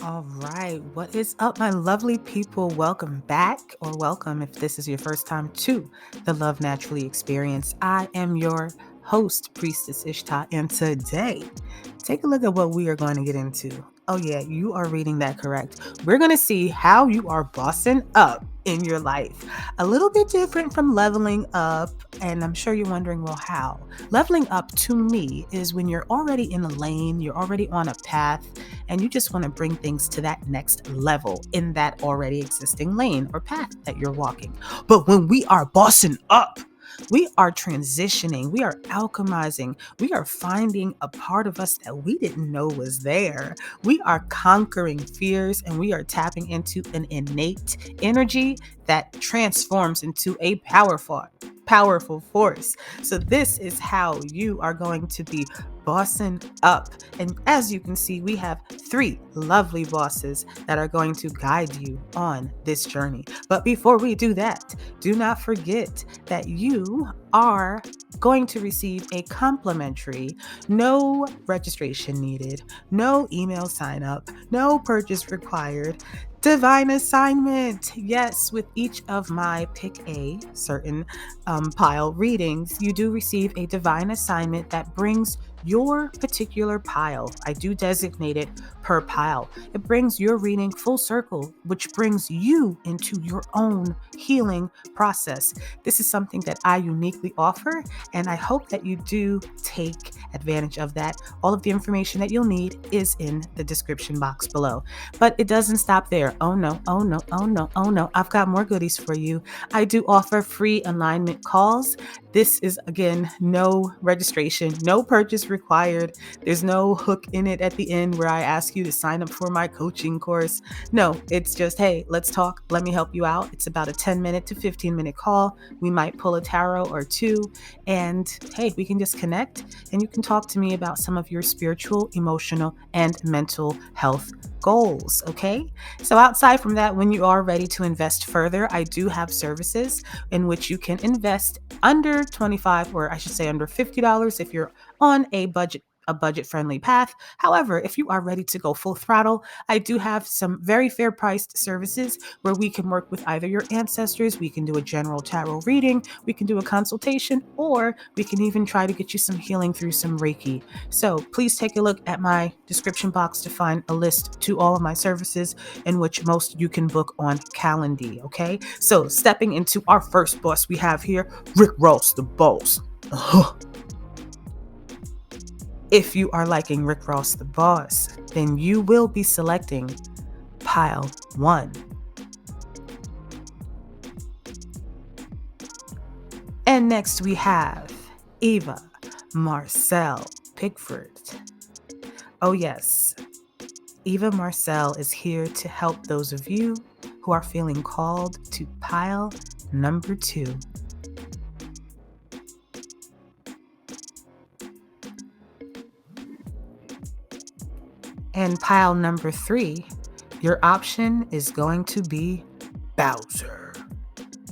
All right, what is up, my lovely people? Welcome back, or welcome if this is your first time to the Love Naturally experience. I am your host, Priestess Ishtah, and today, take a look at what we are going to get into. Oh, yeah, you are reading that correct. We're going to see how you are bossing up in your life. A little bit different from leveling up, and I'm sure you're wondering, well, how? Leveling up to me is when you're already in a lane, you're already on a path, and you just want to bring things to that next level in that already existing lane or path that you're walking. But when we are bossing up, we are transitioning, we are alchemizing, we are finding a part of us that we didn't know was there. We are conquering fears and we are tapping into an innate energy that transforms into a powerful force. So this is how you are going to be bossing up. And as you can see, we have 3 lovely bosses that are going to guide you on this journey. But before we do that, do not forget that you are going to receive a complimentary, no registration needed, no email sign up, no purchase required, divine assignment. Yes, with each of my pick a certain pile readings, you do receive a divine assignment that brings your particular pile. I do designate it per pile. It brings your reading full circle, which brings you into your own healing process. This is something that I uniquely offer, and I hope that you do take advantage of that. All of the information that you'll need is in the description box below. But it doesn't stop there. Oh no, oh no, oh no, oh no. I've got more goodies for you. I do offer free alignment calls. This is, again, no registration, no purchase required. There's no hook in it at the end where I ask you to sign up for my coaching course. No, it's just, hey, let's talk. Let me help you out. It's about a 10-minute to 15-minute call. We might pull a tarot or two. And hey, we can just connect and you can talk to me about some of your spiritual, emotional, and mental health goals. Okay. So outside from that, when you are ready to invest further, I do have services in which you can invest under $25, or I should say under $50 if you're on a budget-friendly path. However, if you are ready to go full throttle, I do have some very fair priced services where we can work with either your ancestors, we can do a general tarot reading, we can do a consultation, or we can even try to get you some healing through some Reiki. So please take a look at my description box to find a list to all of my services, in which most you can book on Calendy. Okay, so stepping into our first boss we have here, Rick Ross the Boss. If you are liking Rick Ross the Boss, then you will be selecting pile 1. And next we have Eva Marcelle Pickford. Oh yes, Eva Marcelle is here to help those of you who are feeling called to pile number 2. And pile number 3, your option is going to be Bowser.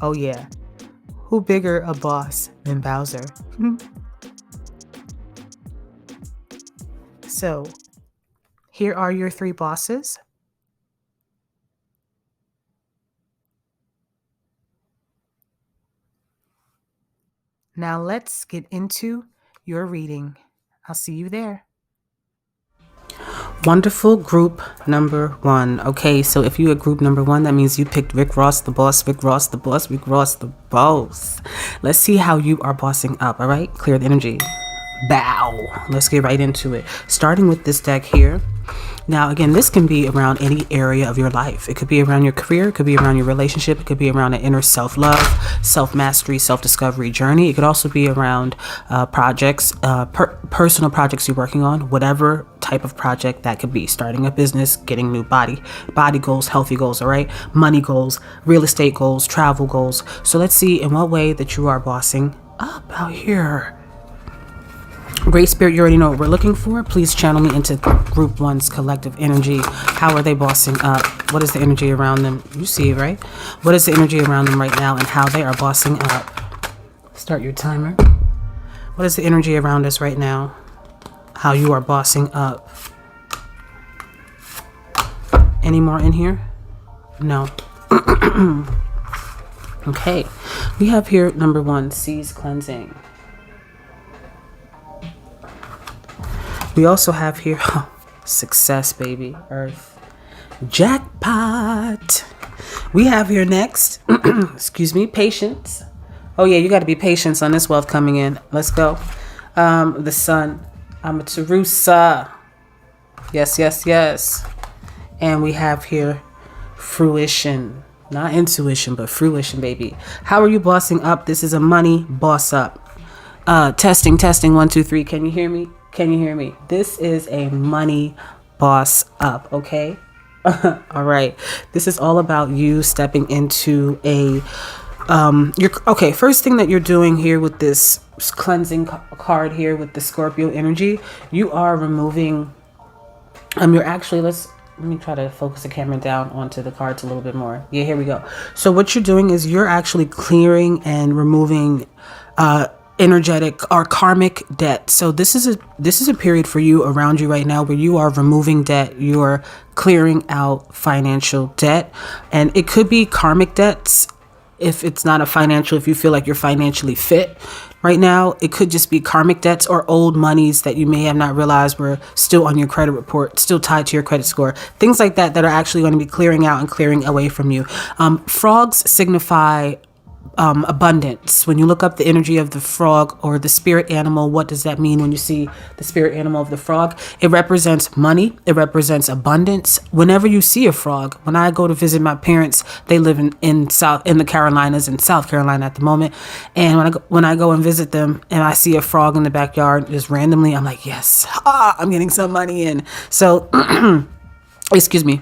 Oh yeah, who bigger a boss than Bowser? So, here are your 3 bosses. Now let's get into your reading. I'll see you there. Wonderful group number 1. Okay, so if you are group number 1, that means you picked Rick Ross the Boss, Rick Ross the Boss, Rick Ross the Boss. Let's see how you are bossing up, all right? Clear the energy. Bow. Let's get right into it. Starting with this deck here. Now, again, this can be around any area of your life. It could be around your career. It could be around your relationship. It could be around an inner self-love, self-mastery, self-discovery journey. It could also be around projects, personal projects you're working on, whatever type of project that could be. Starting a business, getting new body goals, healthy goals, all right? Money goals, real estate goals, travel goals. So let's see in what way that you are bossing up out here. Great Spirit, you already know what we're looking for. Please channel me into Group 1's collective energy. How are they bossing up? What is the energy around them? You see it, right? What is the energy around them right now and how they are bossing up? Start your timer. What is the energy around us right now? How you are bossing up? Any more in here? No. Okay. We have here number 1, seas cleansing. We also have here success, baby. Earth. Jackpot. We have here next, excuse me, patience. Oh yeah, you got to be patient on this wealth coming in. Let's go. The sun. Amaterasu. Yes, yes, yes. And we have here fruition. Not intuition, but fruition, baby. How are you bossing up? This is a money boss up. Testing, 1, 2, 3. Can you hear me? Can you hear me? This is a money boss up, okay? All right. This is all about you stepping into a okay, first thing that you're doing here with this cleansing card here with the Scorpio energy, you are removing you're actually, let me try to focus the camera down onto the cards a little bit more. Yeah, here we go. So what you're doing is you're actually clearing and removing energetic or karmic debt. So this is a period for you around you right now where you are removing debt, you're clearing out financial debt, and it could be karmic debts. If it's not if you feel like you're financially fit right now, it could just be karmic debts or old monies that you may have not realized were still on your credit report, still tied to your credit score, things like that are actually going to be clearing out and clearing away from you. Frogs signify abundance. When you look up the energy of the frog or the spirit animal, what does that mean when you see the spirit animal of the frog? It represents money. It represents abundance. Whenever you see a frog, when I go to visit my parents, they live in the Carolinas, in South Carolina at the moment. And when I go and visit them and I see a frog in the backyard just randomly, I'm like, yes, I'm getting some money in. So, excuse me.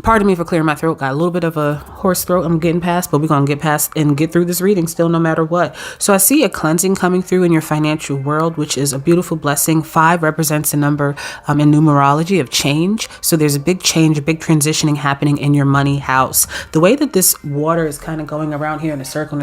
Pardon me for clearing my throat. Got a little bit of a hoarse throat I'm getting past, but we're going to get past and get through this reading still no matter what. So I see a cleansing coming through in your financial world, which is a beautiful blessing. 5 represents a number in numerology of change. So there's a big change, a big transitioning happening in your money house. The way that this water is kind of going around here in a circle,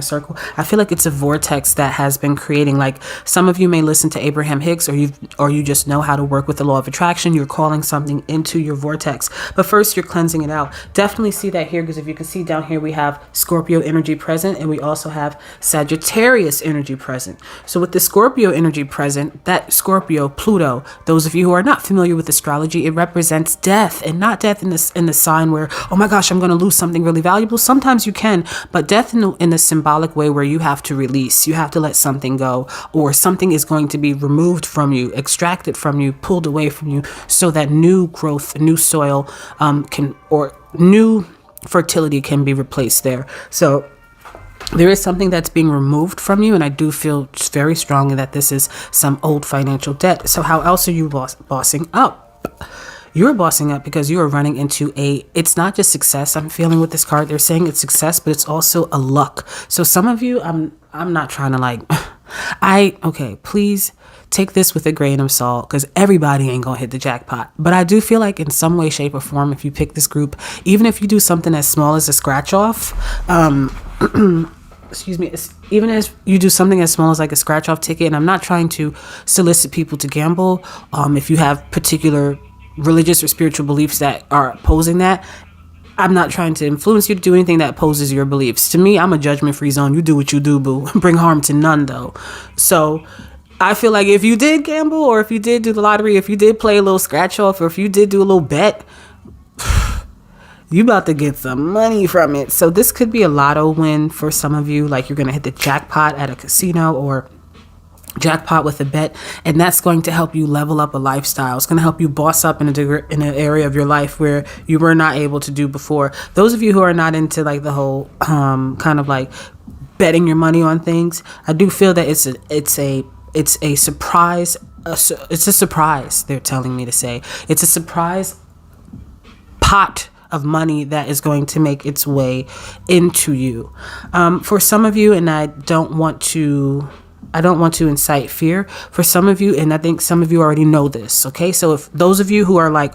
I feel like it's a vortex that has been creating, like some of you may listen to Abraham Hicks or you just know how to work with the law of attraction. You're calling something into your vortex. But first you're cleansing it out. Definitely see that here, because if you can see down here, we have Scorpio energy present and we also have Sagittarius energy present. So with the Scorpio energy present, that Scorpio, Pluto, those of you who are not familiar with astrology, it represents death, and not death in the sign where, oh my gosh, I'm going to lose something really valuable. Sometimes you can, but death in the symbolic way where you have to release, you have to let something go, or something is going to be removed from you, extracted from you, pulled away from you, so that new growth, new soil or new fertility can be replaced there. So there is something that's being removed from you, and I do feel very strongly that this is some old financial debt. So how else are you bossing up? You're bossing up because you are running into it's not just success I'm feeling with this card. They're saying it's success, but it's also a luck. So some of you, I'm not trying to please take this with a grain of salt, because everybody ain't gonna hit the jackpot. But I do feel like in some way, shape, or form, if you pick this group, even if you do something as small as a scratch off, excuse me, even as you do something as small as like a scratch off ticket, and I'm not trying to solicit people to gamble. If you have particular religious or spiritual beliefs that are opposing that, I'm not trying to influence you to do anything that opposes your beliefs. To me, I'm a judgment-free zone. You do what you do, boo. Bring harm to none, though. So I feel like if you did gamble, or if you did do the lottery, if you did play a little scratch off, or if you did do a little bet, you about to get some money from it. So this could be a lotto win for some of you. Like you're going to hit the jackpot at a casino, or jackpot with a bet, and that's going to help you level up a lifestyle. It's going to help you boss up in an area of your life where you were not able to do before. Those of you who are not into like the whole kind of like betting your money on things, I do feel that it's a surprise. It's a surprise. They're telling me to say it's a surprise pot of money that is going to make its way into you. For some of you, and I don't want to incite fear for some of you, and I think some of you already know this. Okay, so if those of you who are like,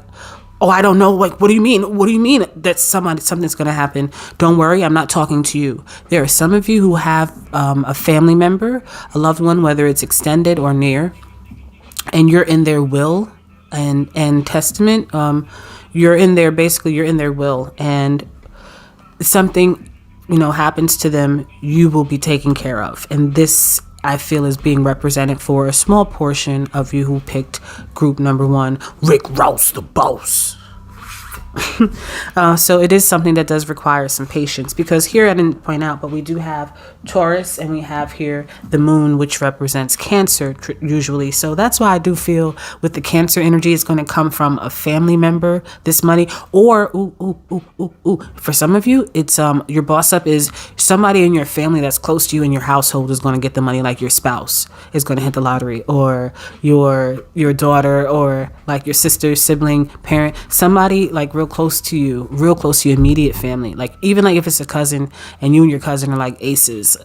oh, I don't know, like, what do you mean that something's going to happen? Don't worry, I'm not talking to you. There are some of you who have a family member, a loved one, whether it's extended or near, and you're in their will and testament. you're in their, basically you're in their will, and something, happens to them, you will be taken care of. And this, I feel, is being represented for a small portion of you who picked group number 1, Rick Ross the boss. So it is something that does require some patience, because here I didn't point out, but we do have Taurus, and we have here the moon, which represents Cancer usually. So that's why I do feel with the Cancer energy, it's going to come from a family member, this money, or for some of you, it's your boss up is somebody in your family that's close to you in your household is going to get the money, like your spouse is going to hit the lottery, or your daughter, or like your sister, sibling, parent, somebody like real close to you, immediate family. Like even like if it's a cousin and you and your cousin are like aces,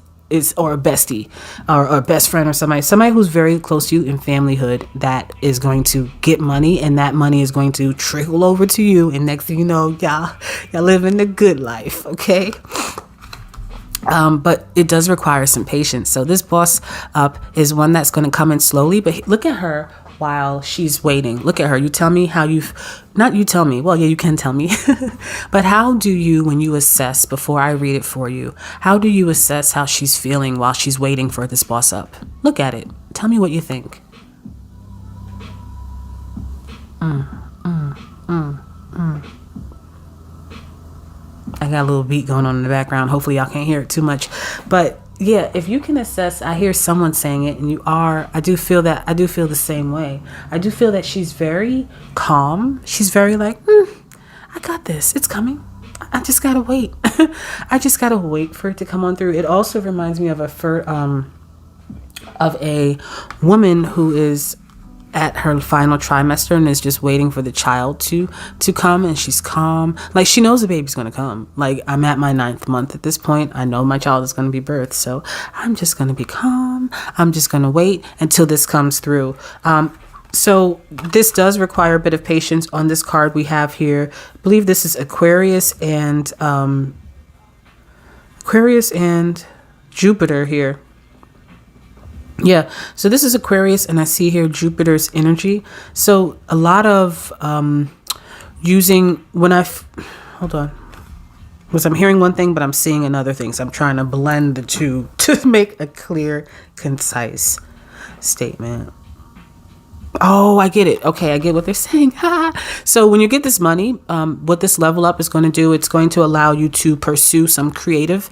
or a bestie, or a best friend, or somebody who's very close to you in familyhood, that is going to get money, and that money is going to trickle over to you, and next thing you know, y'all living the good life, okay? But it does require some patience. So this boss up is one that's going to come in slowly, but look at her while she's waiting. Look at her. You tell me how not you tell me. Well, yeah, you can tell me. But how do you, when you assess, before I read it for you, how do you assess how she's feeling while she's waiting for this boss up? Look at it. Tell me what you think. I got a little beat going on in the background. Hopefully y'all can't hear it too much. But yeah, if you can assess, I hear someone saying it, and I do feel the same way. I do feel that she's very calm. She's very like, I got this. It's coming. I just gotta wait. I just gotta wait for it to come on through. It also reminds me of a woman who is at her final trimester and is just waiting for the child to come, and she's calm. Like she knows the baby's going to come. Like I'm at my 9th month at this point. I know my child is going to be birthed, so I'm just going to be calm. I'm just going to wait until this comes through. So this does require a bit of patience. On this card we have here, I believe this is Aquarius and Jupiter here. Yeah, so this is Aquarius, and I see here Jupiter's energy. So a lot of hold on, because I'm hearing one thing, but I'm seeing another thing. So I'm trying to blend the two to make a clear, concise statement. Oh, I get it. Okay, I get what they're saying. So when you get this money, what this level up is going to do, it's going to allow you to pursue some creative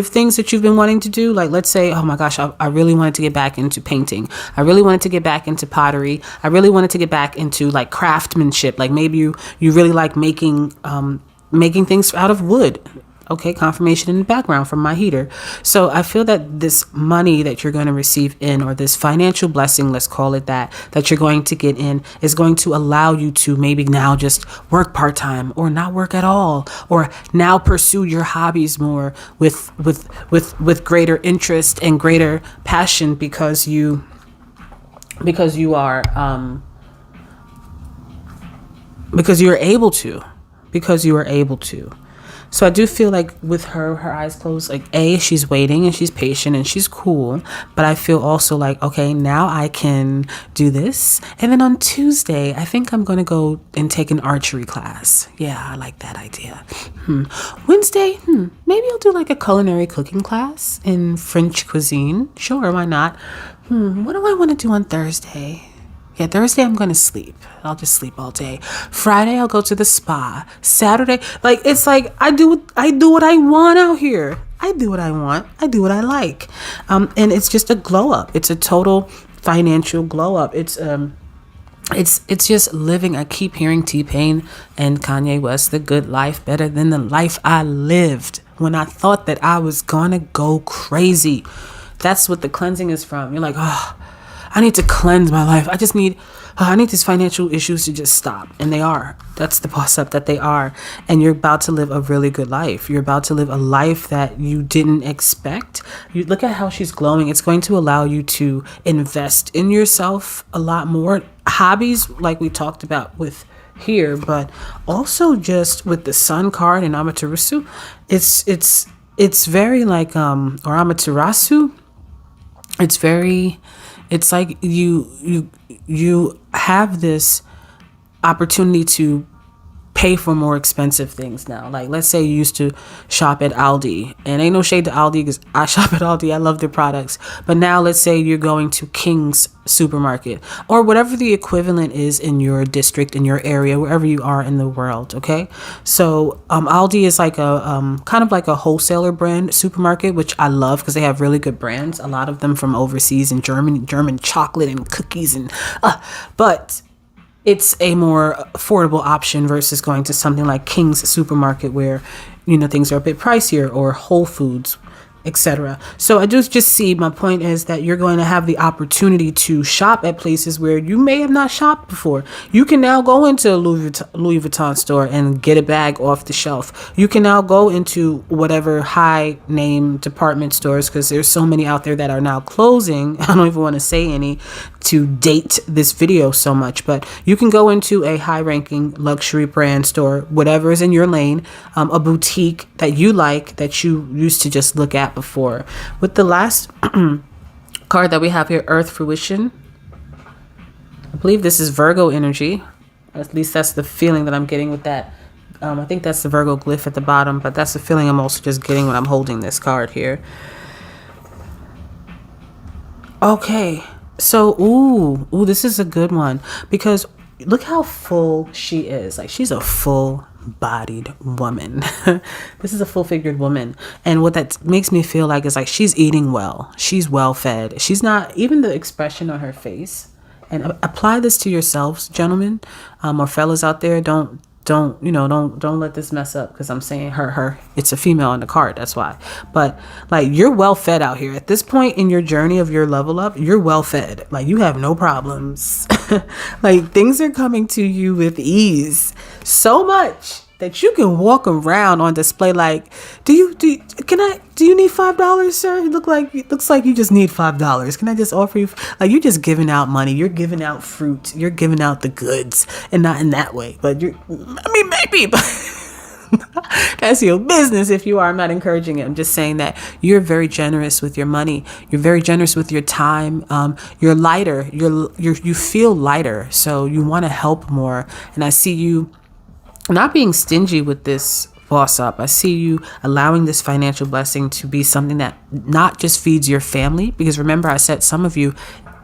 things that you've been wanting to do. Like let's say, oh my gosh, I really wanted to get back into painting. I really wanted to get back into pottery. I really wanted to get back into like craftsmanship. Like maybe you really like making things out of wood. Okay, confirmation in the background from my heater. So I feel that this money that you're going to receive in, or this financial blessing, let's call it that you're going to get in, is going to allow you to maybe now just work part-time, or not work at all, or now pursue your hobbies more with greater interest and greater passion, because you are able to. So I do feel like with her eyes closed, like she's waiting and she's patient and she's cool. But I feel also like, okay, now I can do this. And then on Tuesday, I think I'm going to go and take an archery class. Yeah, I like that idea. Wednesday, maybe I'll do like a culinary cooking class in French cuisine. Sure, why not? What do I want to do on Thursday? Yeah, Thursday I'm going to sleep. I'll just sleep all day. Friday I'll go to the spa. Saturday, like it's like I do what I want out here. I do what I want. I do what I like. And it's just a glow up. It's a total financial glow up. It's just living. I keep hearing T-Pain and Kanye West, the good life better than the life I lived when I thought that I was gonna go crazy. That's what the cleansing is from. You're like, oh, I need to cleanse my life. I need these financial issues to just stop. And they are. That's the boss up that they are. And you're about to live a really good life. You're about to live a life that you didn't expect. You look at how she's glowing. It's going to allow you to invest in yourself a lot more. Hobbies, like we talked about with here, but also just with the Sun card and Amaterasu. It's very like or Amaterasu. It's like you have this opportunity to pay for more expensive things now. Like, let's say you used to shop at Aldi, and ain't no shade to Aldi because I shop at Aldi. I love their products. But now let's say you're going to King's supermarket or whatever the equivalent is in your district, in your area, wherever you are in the world. Okay. So, Aldi is like a, kind of like a wholesaler brand supermarket, which I love because they have really good brands. A lot of them from overseas and German chocolate and cookies but it's a more affordable option versus going to something like King's supermarket where, things are a bit pricier, or Whole Foods, etc. So I just see, my point is that you're going to have the opportunity to shop at places where you may have not shopped before. You can now go into a Louis Vuitton store and get a bag off the shelf. You can now go into whatever high name department stores, because there's so many out there that are now closing. I don't even want to say any to date this video so much, but you can go into a high ranking luxury brand store, whatever is in your lane, a boutique that you like, that you used to just look at before. With the last card that we have here, Earth Fruition, I believe this is Virgo energy. At least that's the feeling that I'm getting with that. I think that's the Virgo glyph at the bottom, but that's the feeling I'm also just getting when I'm holding this card here. Okay. So, ooh, this is a good one, because look how full she is. Like, she's a full-bodied woman. This is a full-figured woman. And what that makes me feel like is like she's eating well. She's well-fed. She's not, even the expression on her face. And apply this to yourselves, gentlemen, or fellas out there. Don't let this mess up, because I'm saying her, it's a female on the card, that's why. But like, you're well fed out here at this point in your journey of your level up. You're well fed. Like, you have no problems. Like, things are coming to you with ease, so much that you can walk around on display. Like, do you need $5, sir? Looks like you just need $5. Can I just offer you? Like, you're just giving out money. You're giving out fruit. You're giving out the goods, and not in that way. But maybe, but that's your business if you are. I'm not encouraging it. I'm just saying that you're very generous with your money. You're very generous with your time. You're lighter. You feel lighter, so you want to help more. And I see you not being stingy with this boss up. I see you allowing this financial blessing to be something that not just feeds your family, because remember I said some of you,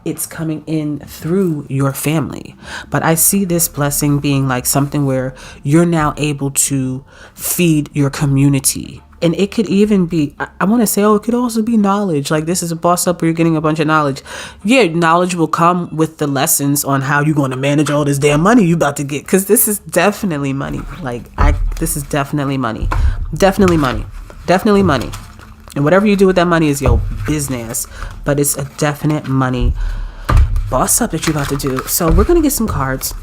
it's coming in through your family. But I see this blessing being like something where you're now able to feed your community. And it could even be, I want to say, it could also be knowledge. Like, this is a boss up where you're getting a bunch of knowledge. Yeah, knowledge will come with the lessons on how you're going to manage all this damn money you about to get. Because this is definitely money. This is definitely money. Definitely money. Definitely money. And whatever you do with that money is your business. But it's a definite money boss up that you're about to do. So we're going to get some cards,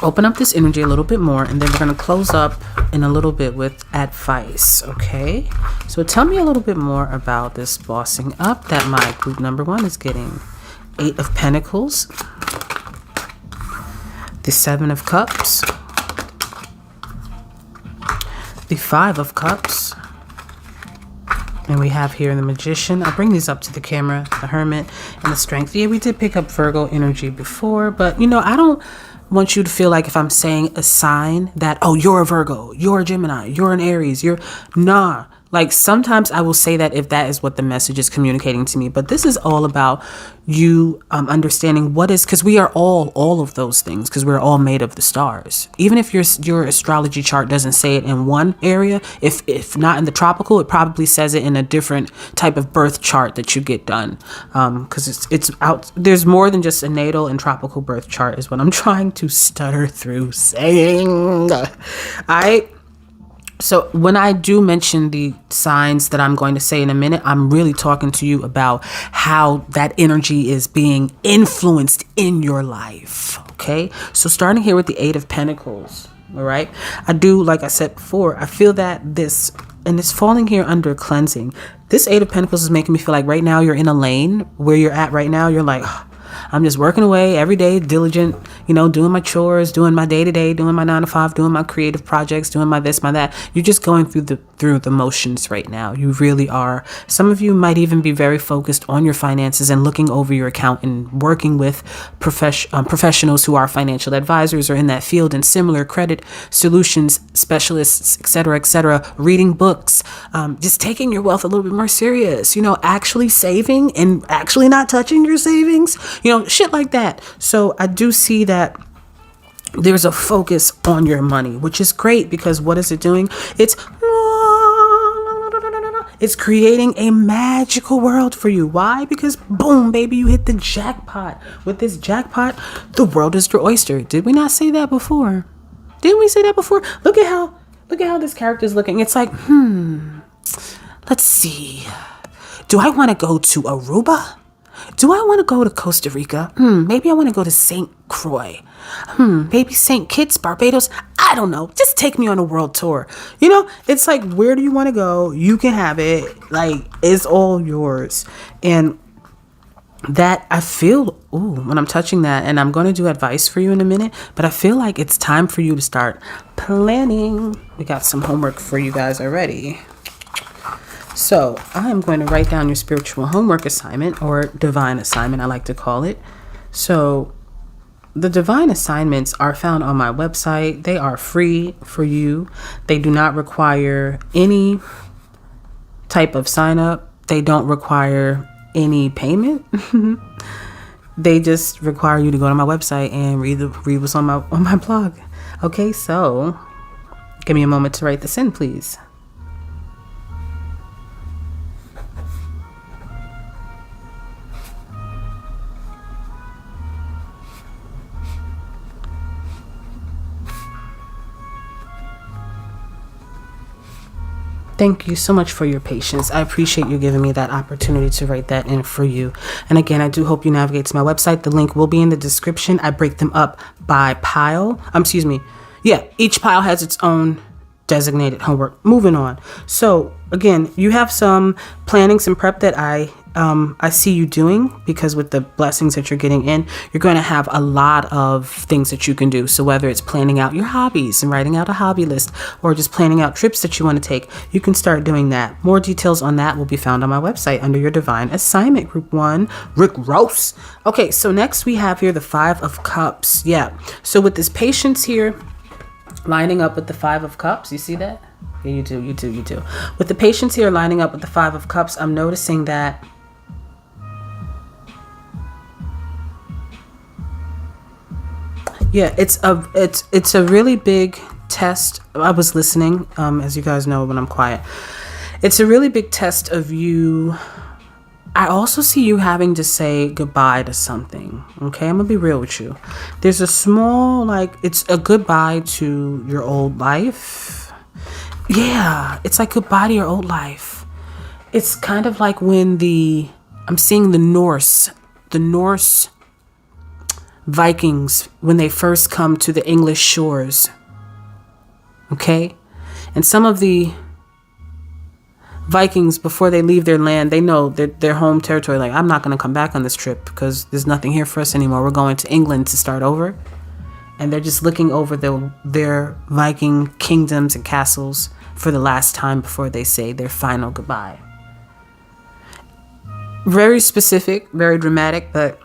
open up this energy a little bit more, and then we're going to close up in a little bit with advice. Okay, so tell me a little bit more about this bossing up that my group number 1 is getting. 8 of Pentacles, the 7 of Cups, the 5 of Cups, and we have here the Magician. I'll bring these up to the camera, the Hermit, and the Strength. Yeah, we did pick up Virgo energy before, but I don't want you to feel like if I'm saying a sign that, oh, you're a Virgo, you're a Gemini, you're an Aries, nah. Like, sometimes I will say that if that is what the message is communicating to me, but this is all about you understanding what is, because we are all of those things, because we're all made of the stars. Even if your astrology chart doesn't say it in one area, if not in the tropical, it probably says it in a different type of birth chart that you get done, because it's out. There's more than just a natal and tropical birth chart is what I'm trying to stutter through saying. So when I do mention the signs that I'm going to say in a minute, I'm really talking to you about how that energy is being influenced in your life. Okay. So starting here with the 8 of Pentacles. All right. I do, like I said before, I feel that this, and it's falling here under cleansing. This 8 of Pentacles is making me feel like right now you're in a lane where you're at right now. You're like, I'm just working away every day, diligent, doing my chores, doing my day-to-day, doing my 9 to 5, doing my creative projects, doing my this, my that. You're just going through the motions right now. You really are. Some of you might even be very focused on your finances and looking over your account and working with professionals who are financial advisors or in that field, and similar credit solutions specialists, etc., reading books, just taking your wealth a little bit more serious, actually saving and actually not touching your savings, shit like that. So I do see that there's a focus on your money, which is great, because what is it doing? It's creating a magical world for you. Why? Because boom, baby, you hit the jackpot. With this jackpot, the world is your oyster. Did we not say that before? Didn't we say that before? Look at how this character is looking. It's like, let's see. Do I want to go to Aruba? Do I want to go to Costa Rica? Maybe I want to go to St. Croix. Maybe St. Kitts, Barbados. I don't know. Just take me on a world tour. It's like, where do you want to go? You can have it. Like, it's all yours. And that I feel, when I'm touching that, and I'm going to do advice for you in a minute, but I feel like it's time for you to start planning. We got some homework for you guys already. So I'm going to write down your spiritual homework assignment, or divine assignment, I like to call it. So the divine assignments are found on my website. They are free for you. They do not require any type of sign up. They don't require any payment. They just require you to go to my website and read what's on my blog. Okay, so give me a moment to write this in, please. Thank you so much for your patience. I appreciate you giving me that opportunity to write that in for you. And again, I do hope you navigate to my website. The link will be in the description. I break them up by pile. Each pile has its own designated homework. Moving on. So again, you have some planning, some prep that I see you doing, because with the blessings that you're getting in, you're going to have a lot of things that you can do. So whether it's planning out your hobbies and writing out a hobby list, or just planning out trips that you want to take, you can start doing that. More details on that will be found on my website under your divine assignment, group 1, Rick Ross. Okay, so next we have here the 5 of Cups. Yeah. So with this patience here, lining up with the 5 of Cups, you see that? Yeah, you do. With the patience here lining up with the 5 of Cups, I'm noticing that it's a really big test. I was listening, as you guys know when I'm quiet. It's a really big test of you. I also see you having to say goodbye to something. Okay, I'm gonna be real with you. There's a small, it's a goodbye to your old life. Yeah, it's like goodbye to your old life. It's kind of like when I'm seeing the Norse Vikings, when they first come to the English shores. Okay? And some of the Vikings, before they leave their land, they know their home territory. Like, I'm not going to come back on this trip because there's nothing here for us anymore. We're going to England to start over. And they're just looking over their Viking kingdoms and castles for the last time before they say their final goodbye. Very specific, very dramatic, but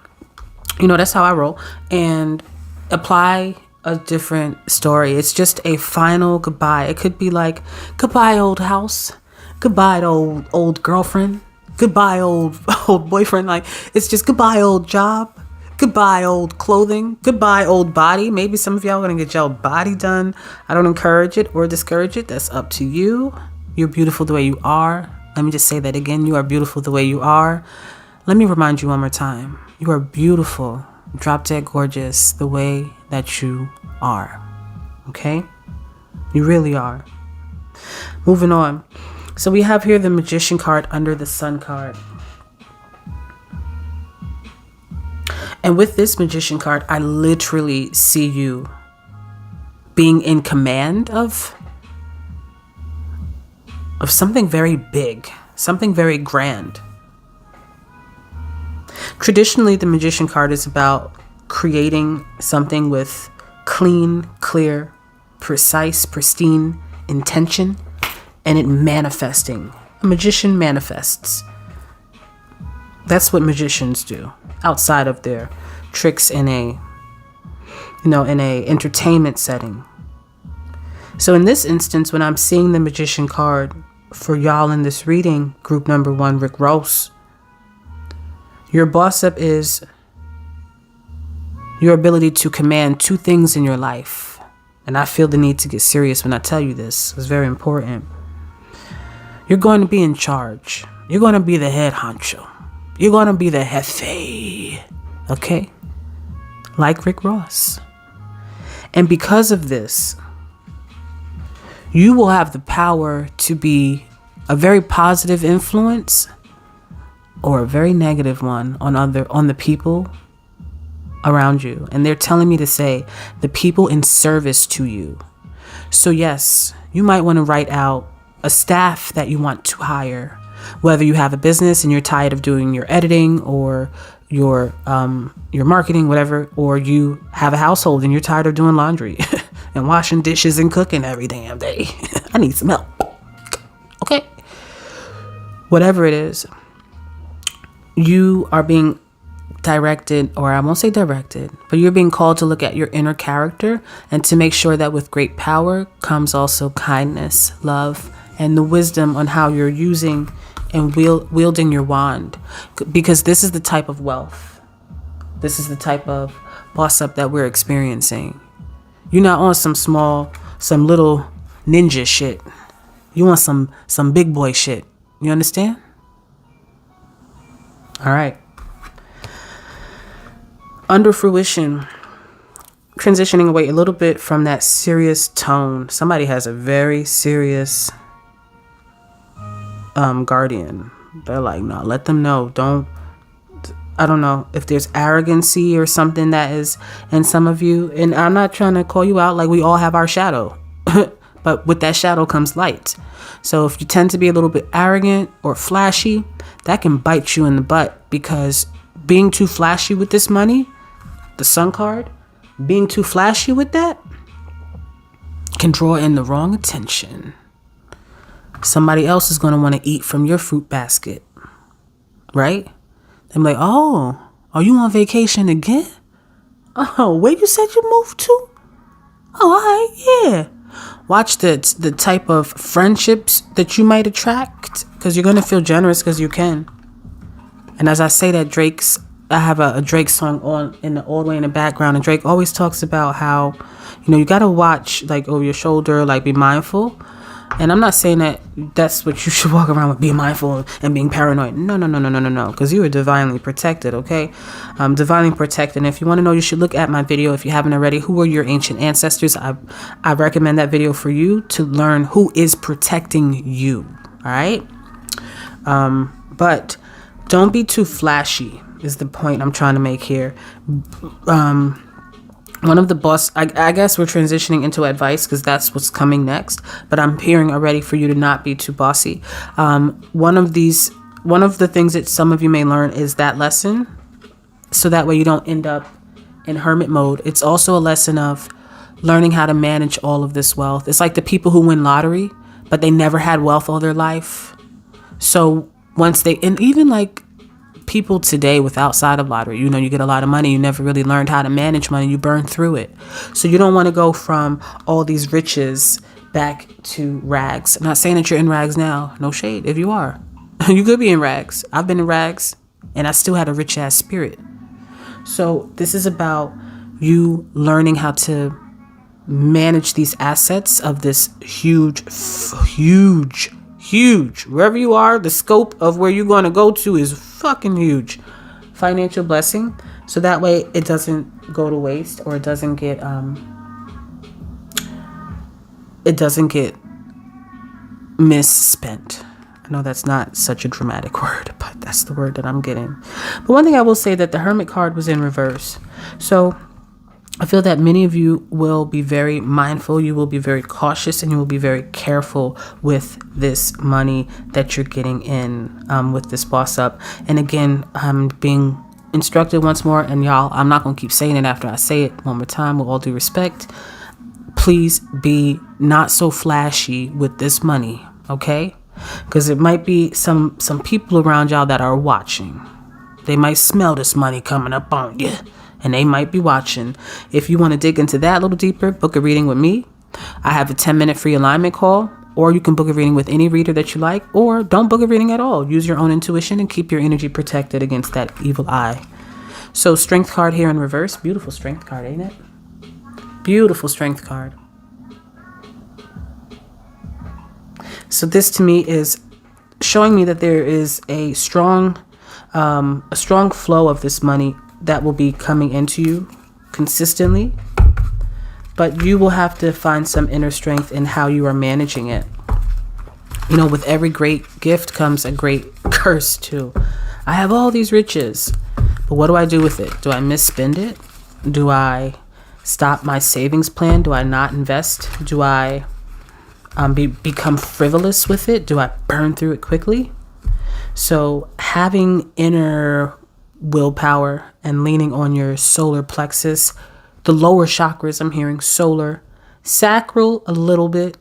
that's how I roll. And apply a different story. It's just a final goodbye. It could be like, goodbye old house, goodbye old girlfriend, goodbye old boyfriend. Like, it's just goodbye old job, goodbye old clothing, goodbye old body. Maybe some of y'all are gonna get y'all body done. I don't encourage it or discourage it. That's up to you. You're beautiful the way you are. Let me just say that again. You are beautiful the way you are. Let me remind you one more time. You are beautiful, drop dead gorgeous the way that you are. Okay? You really are. Moving on. So we have here the Magician card under the Sun card. And with this Magician card, I literally see you being in command of something very big, something very grand. Traditionally, the Magician card is about creating something with clean, clear, precise, pristine intention, and it manifesting. A magician manifests. That's what magicians do outside of their tricks in a entertainment setting. So in this instance, when I'm seeing the Magician card for y'all in this reading, group number 1, Rick Ross, your boss up is your ability to command 2 things in your life. And I feel the need to get serious when I tell you this. It's very important. You're going to be in charge. You're going to be the head honcho. You're going to be the jefe. Okay? Like Rick Ross. And because of this, you will have the power to be a very positive influence or a very negative one on the people around you. And they're telling me to say the people in service to you. So yes, you might want to write out a staff that you want to hire, whether you have a business and you're tired of doing your editing or your marketing, whatever, or you have a household and you're tired of doing laundry and washing dishes and cooking every damn day. I need some help. Okay. Whatever it is, you are being directed, or I won't say directed, but you're being called to look at your inner character and to make sure that with great power comes also kindness, love, and the wisdom on how you're using and wielding your wand. Because this is the type of wealth. This is the type of boss up that we're experiencing. You're not on some little ninja shit. You want some big boy shit. You understand? All right. Under fruition, transitioning away a little bit from that serious tone. Somebody has a very serious guardian. They're like, no, let them know. I don't know if there's arrogancy or something that is in some of you. And I'm not trying to call you out, like we all have our shadow. But with that shadow comes light. So if you tend to be a little bit arrogant or flashy, that can bite you in the butt, because being too flashy with this money, the Sun card, being too flashy with that can draw in the wrong attention. Somebody else is going to want to eat from your fruit basket, right? They're like, oh, are you on vacation again? Oh, where you said you moved to? Oh, all right, yeah. Watch the type of friendships that you might attract, because you're going to feel generous because you can. And as I say that, I have a Drake song on all the way in the background, and Drake always talks about how, you got to watch like over your shoulder, like be mindful. And I'm not saying that that's what you should walk around with, being mindful and being paranoid. No. Because you are divinely protected, okay? Divinely protected. And if you want to know, you should look at my video if you haven't already. Who are your ancient ancestors? I recommend that video for you to learn who is protecting you, all right? But don't be too flashy is the point I'm trying to make here. One of the boss, I guess we're transitioning into advice because that's what's coming next, but I'm hearing already for you to not be too bossy. One of the things that some of you may learn is that lesson, so that way you don't end up in hermit mode. It's also a lesson of learning how to manage all of this wealth. It's like the people who win lottery, but they never had wealth all their life. So and even like people today with outside of lottery, you get a lot of money, you never really learned how to manage money, you burn through it. So you don't want to go from all these riches back to rags. I'm not saying that you're in rags now, no shade if you are. You could be in rags. I've been in rags and I still had a rich ass spirit. So this is about you learning how to manage these assets of this huge, wherever you are, the scope of where you're going to go to is fucking huge financial blessing. So that way it doesn't go to waste, or it doesn't get misspent. I know that's not such a dramatic word, but that's the word that I'm getting. But one thing I will say, that the Hermit card was in reverse. So I feel that many of you will be very mindful, you will be very cautious, and you will be very careful with this money that you're getting in with this boss up. And again, I'm being instructed once more, and y'all, I'm not going to keep saying it after I say it one more time with all due respect. Please be not so flashy with this money, okay? Because it might be some people around y'all that are watching. They might smell this money coming up on you, and they might be watching. If you want to dig into that a little deeper, book a reading with me. I have a 10-minute free alignment call, or you can book a reading with any reader that you like, or don't book a reading at all. Use your own intuition and keep your energy protected against that evil eye. So strength card here in reverse. Beautiful strength card, ain't it? Beautiful strength card. So this to me is showing me that there is a strong flow of this money that will be coming into you consistently. But you will have to find some inner strength in how you are managing it. You know, with every great gift comes a great curse too. I have all these riches, but what do I do with it? Do I misspend it? Do I stop my savings plan? Do I not invest? Do I become frivolous with it? Do I burn through it quickly? So having inner willpower and leaning on your solar plexus, the lower chakras, I'm hearing solar, sacral a little bit,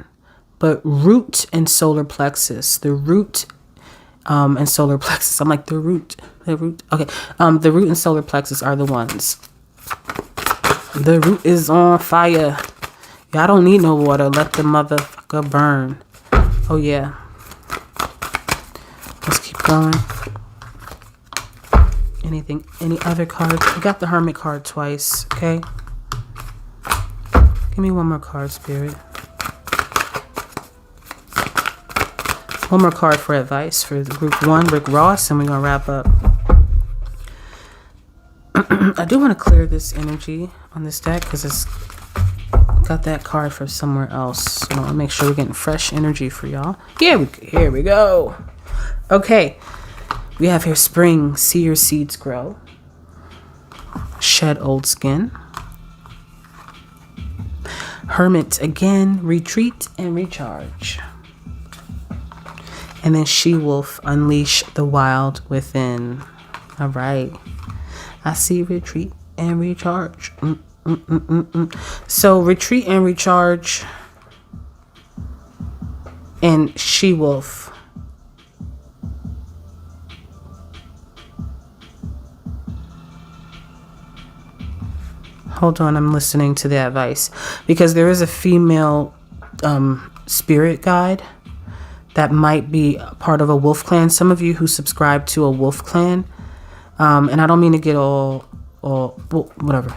but root and solar plexus. The root and solar plexus. I'm like the root. Okay. The root and solar plexus are the ones. The root is on fire. Y'all don't need no water. Let the motherfucker burn. Oh yeah. Let's keep going. Any other cards? We got the Hermit card twice. Okay. Give me one more card, Spirit. One more card for advice for group 1, Rick Ross, and we're going to wrap up. I do want to clear this energy on this deck because it's got that card from somewhere else. So I want to make sure we're getting fresh energy for y'all. Here we go. Okay. We have here spring, see your seeds grow. Shed old skin. Hermit again, retreat and recharge. And then she-wolf, unleash the wild within. All right. I see retreat and recharge. So retreat and recharge and she-wolf. Hold on, I'm listening to the advice because there is a female spirit guide that might be part of a wolf clan. Some of you who subscribe to a wolf clan, and I don't mean to get all whatever.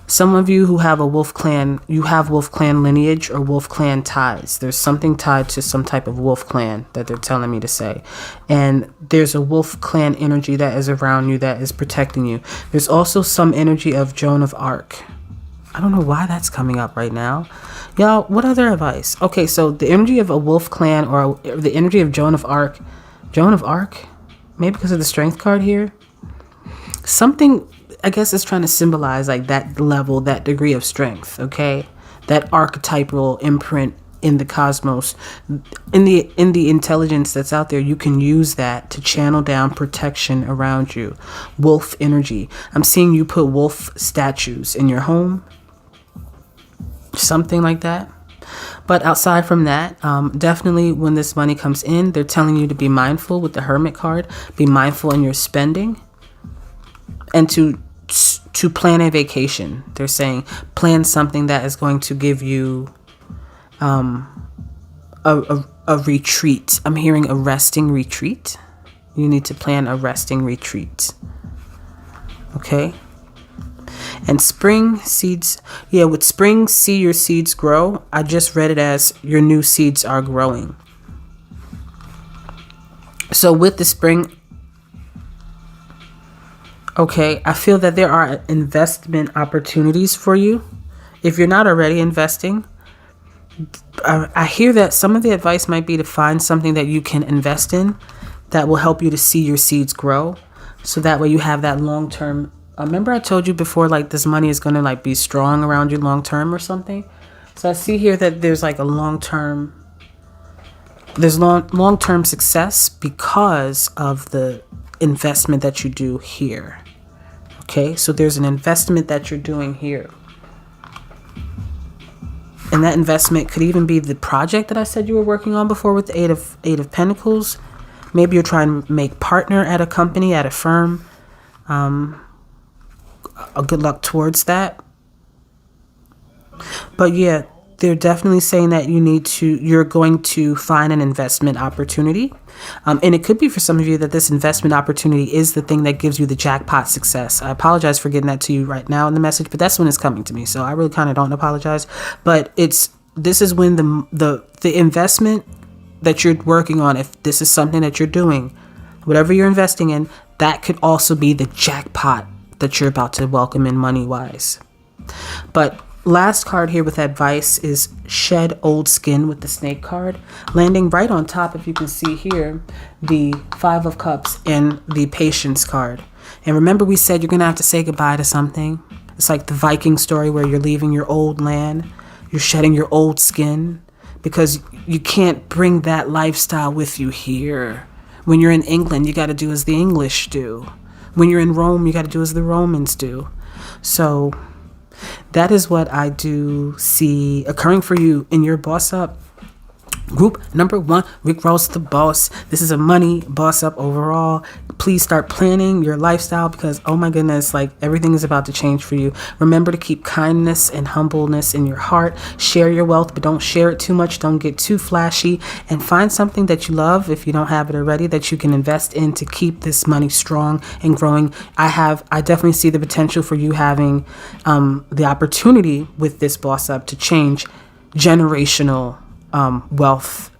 Some of you who have a wolf clan, you have wolf clan lineage or wolf clan ties. There's something tied to some type of wolf clan that they're telling me to say. And there's a wolf clan energy that is around you that is protecting you. There's also some energy of Joan of Arc. I don't know why that's coming up right now. Y'all, what other advice? Okay, so the energy of a wolf clan or the energy of Joan of Arc. Joan of Arc? Maybe because of the strength card here. Something, I guess, is trying to symbolize like that level, that degree of strength, okay? That archetypal imprint in the cosmos, in the intelligence that's out there. You can use that to channel down protection around you. Wolf energy. I'm seeing you put wolf statues in your home. Something like that. But outside from that, definitely when this money comes in, they're telling you to be mindful with the Hermit card. Be mindful in your spending. And to plan a vacation. They're saying plan something that is going to give you a retreat. I'm hearing a resting retreat. You need to plan a resting retreat. Okay? And spring seeds, with spring, see your seeds grow. I just read it as your new seeds are growing. So with the spring, okay, I feel that there are investment opportunities for you. If you're not already investing, I hear that some of the advice might be to find something that you can invest in that will help you to see your seeds grow. So that way you have that long-term. Remember I told you before, like this money is going to like be strong around you long-term or something. So I see here that there's like a long-term success because of the investment that you do here. Okay, so there's an investment that you're doing here. And that investment could even be the project that I said you were working on before with the Eight of Pentacles. Maybe you're trying to make partner at a company, at a firm. A good luck towards that. But yeah, they're definitely saying that you're going to find an investment opportunity. And it could be for some of you that this investment opportunity is the thing that gives you the jackpot success. I apologize for getting that to you right now in the message, but that's when it's coming to me. So I really kind of don't apologize. But this is when the investment that you're working on, if this is something that you're doing, whatever you're investing in, that could also be the jackpot that you're about to welcome in money-wise. But last card here with advice is Shed Old Skin with the Snake card, landing right on top, if you can see here, the Five of Cups and the Patience card. And remember, we said you're going to have to say goodbye to something. It's like the Viking story where you're leaving your old land, you're shedding your old skin, because you can't bring that lifestyle with you here. When you're in England, you got to do as the English do. When you're in Rome, you got to do as the Romans do. So that is what I do see occurring for you in your boss up. Group number 1, Rick Ross the Boss. This is a money boss up overall. Please start planning your lifestyle, because oh my goodness, like everything is about to change for you. Remember to keep kindness and humbleness in your heart. Share your wealth, but don't share it too much. Don't get too flashy, and find something that you love, if you don't have it already, that you can invest in to keep this money strong and growing. I definitely see the potential for you having the opportunity with this boss up to change generational wealth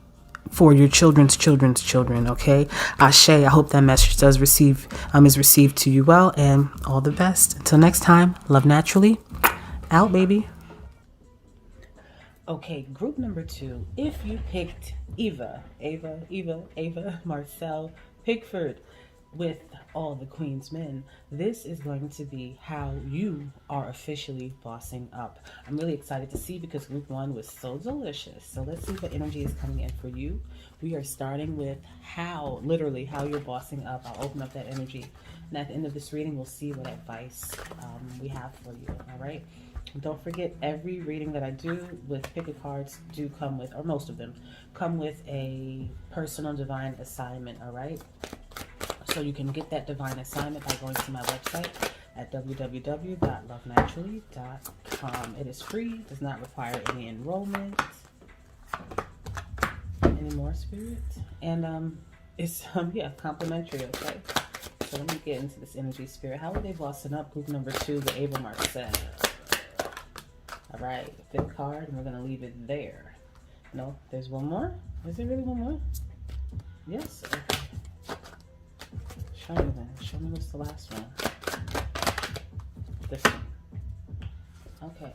for your children's children's children. Okay, Ashe, I hope that message is received to you well, and all the best. Until next time, love naturally. Out, baby. Okay, group number 2. If you picked Ava, Marcel, Pickford with all the Queen's men, this is going to be how you are officially bossing up. I'm really excited to see, because group 1 was so delicious. So let's see what energy is coming in for you. We are starting with literally how you're bossing up. I'll open up that energy, and at the end of this reading, we'll see what advice we have for you. All right. Don't forget, every reading that I do with picket cards do come with, or most of them come with, a personal divine assignment. All right. So you can get that divine assignment by going to my website at www.lovenaturally.com. It is free, does not require any enrollment. Any more, Spirit? And it's complimentary, okay? So let me get into this energy, Spirit. How are they bossing up group number 2, the Ava Marcel? All right, 5th card, and we're going to leave it there. No, there's one more? Is there really one more? Yes. Okay. Show me then. Show me what's the last one. This one. Okay.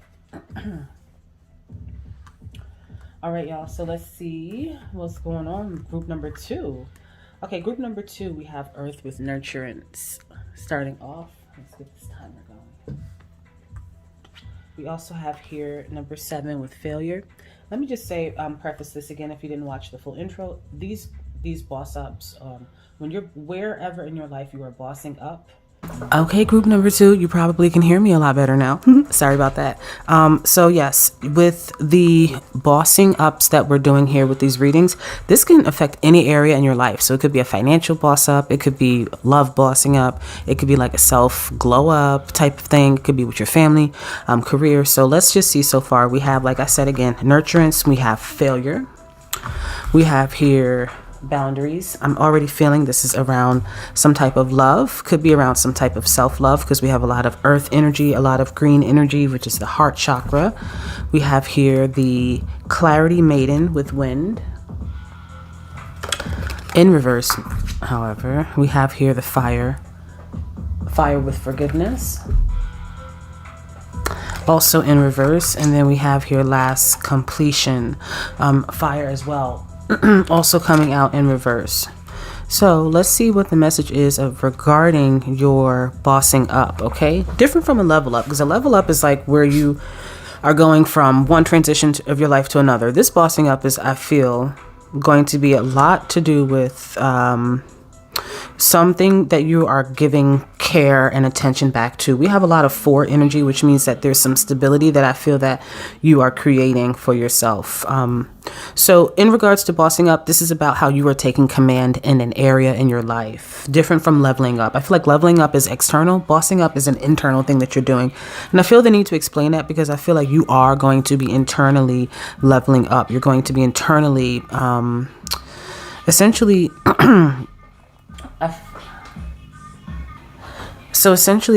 All right, y'all. So let's see what's going on. Group number 2. Okay, group number 2, we have Earth with Nurturance. Starting off, let's get this timer going. We also have here number 7 with Failure. Let me just say, preface this again if you didn't watch the full intro. These boss ups, when you're wherever in your life you are bossing up. Okay, group number 2, you probably can hear me a lot better now. Sorry about that. So yes, with the bossing ups that we're doing here with these readings, this can affect any area in your life. So it could be a financial boss up, it could be love bossing up, it could be like a self glow up type of thing, it could be with your family, career. So let's just see so far. We have, like I said again, nurturance, we have failure, we have here boundaries. I'm already feeling this is around some type of love, could be around some type of self-love, because we have a lot of earth energy, a lot of green energy, which is the heart chakra. We have here the clarity maiden with wind. In reverse, however, we have here the fire with forgiveness, also in reverse. And then we have here last completion, fire as well, also coming out in reverse. So let's see what the message is regarding your bossing up. Okay, different from a level up, because a level up is like where you are going from one transition of your life to another. This bossing up is, I feel, going to be a lot to do with something that you are giving care and attention back to. We have a lot of 4 energy, which means that there's some stability that I feel that you are creating for yourself. So in regards to bossing up, this is about how you are taking command in an area in your life, different from leveling up. I feel like leveling up is external. Bossing up is an internal thing that you're doing. And I feel the need to explain that because I feel like you are going to be internally leveling up. You're going to be internally, essentially,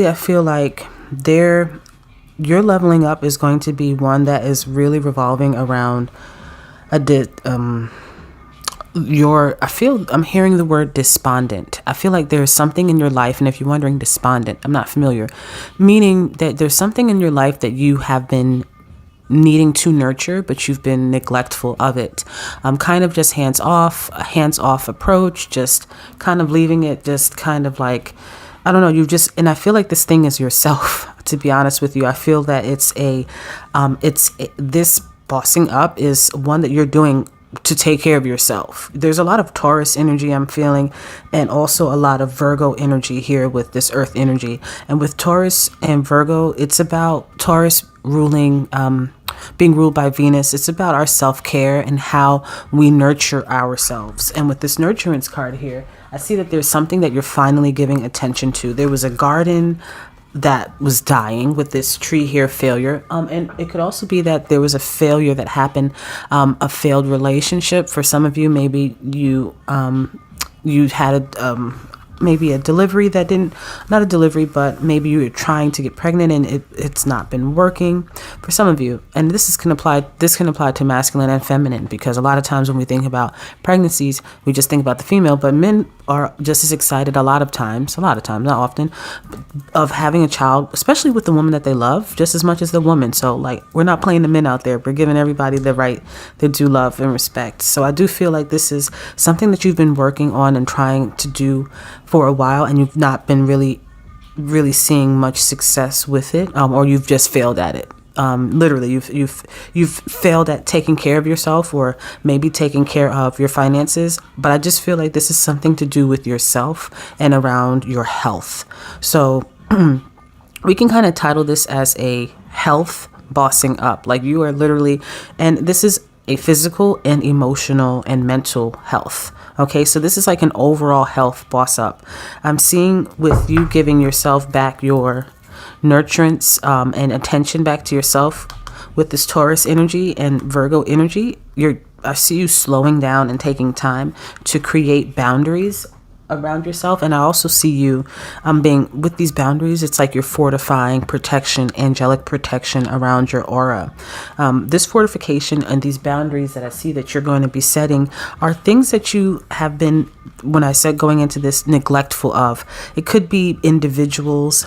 I feel like your leveling up is going to be one that is really revolving around I'm hearing the word despondent. I feel like there's something in your life, and if you're wondering despondent, I'm not familiar, meaning that there's something in your life that you have been needing to nurture, but you've been neglectful of it. Kind of just hands off approach, just kind of leaving it, just kind of like, I don't know, and I feel like this thing is yourself, to be honest with you. I feel that this bossing up is one that you're doing to take care of yourself. There's a lot of Taurus energy I'm feeling, and also a lot of Virgo energy here with this earth energy. And with Taurus and Virgo, it's about Taurus ruling, being ruled by Venus. It's about our self-care and how we nurture ourselves. And with this nurturance card here, I see that there's something that you're finally giving attention to. There was a garden that was dying with this tree here, failure. And it could also be that there was a failure that happened, a failed relationship. For some of you, maybe you had maybe a delivery that not a delivery, but maybe you were trying to get pregnant and it's not been working for some of you. And this can apply to masculine and feminine, because a lot of times when we think about pregnancies, we just think about the female, but men are just as excited a lot of times, not often, of having a child, especially with the woman that they love, just as much as the woman. So like, we're not playing the men out there. We're giving everybody the right to do love and respect. So I do feel like this is something that you've been working on and trying to do for a while, and you've not been really seeing much success with it, or you've just failed at it. Literally, you've failed at taking care of yourself, or maybe taking care of your finances. But I just feel like this is something to do with yourself and around your health. So we can kind of title this as a health bossing up. Like, you are literally, and this is a physical and emotional and mental health. Okay, so this is like an overall health boss up. I'm seeing with you giving yourself back your nurturance and attention back to yourself with this Taurus energy and Virgo energy. I see you slowing down and taking time to create boundaries around yourself. And I also see you being with these boundaries. It's like you're fortifying protection, angelic protection around your aura. This fortification and these boundaries that I see that you're going to be setting are things that you have been, when I said going into this, neglectful of. It could be individuals,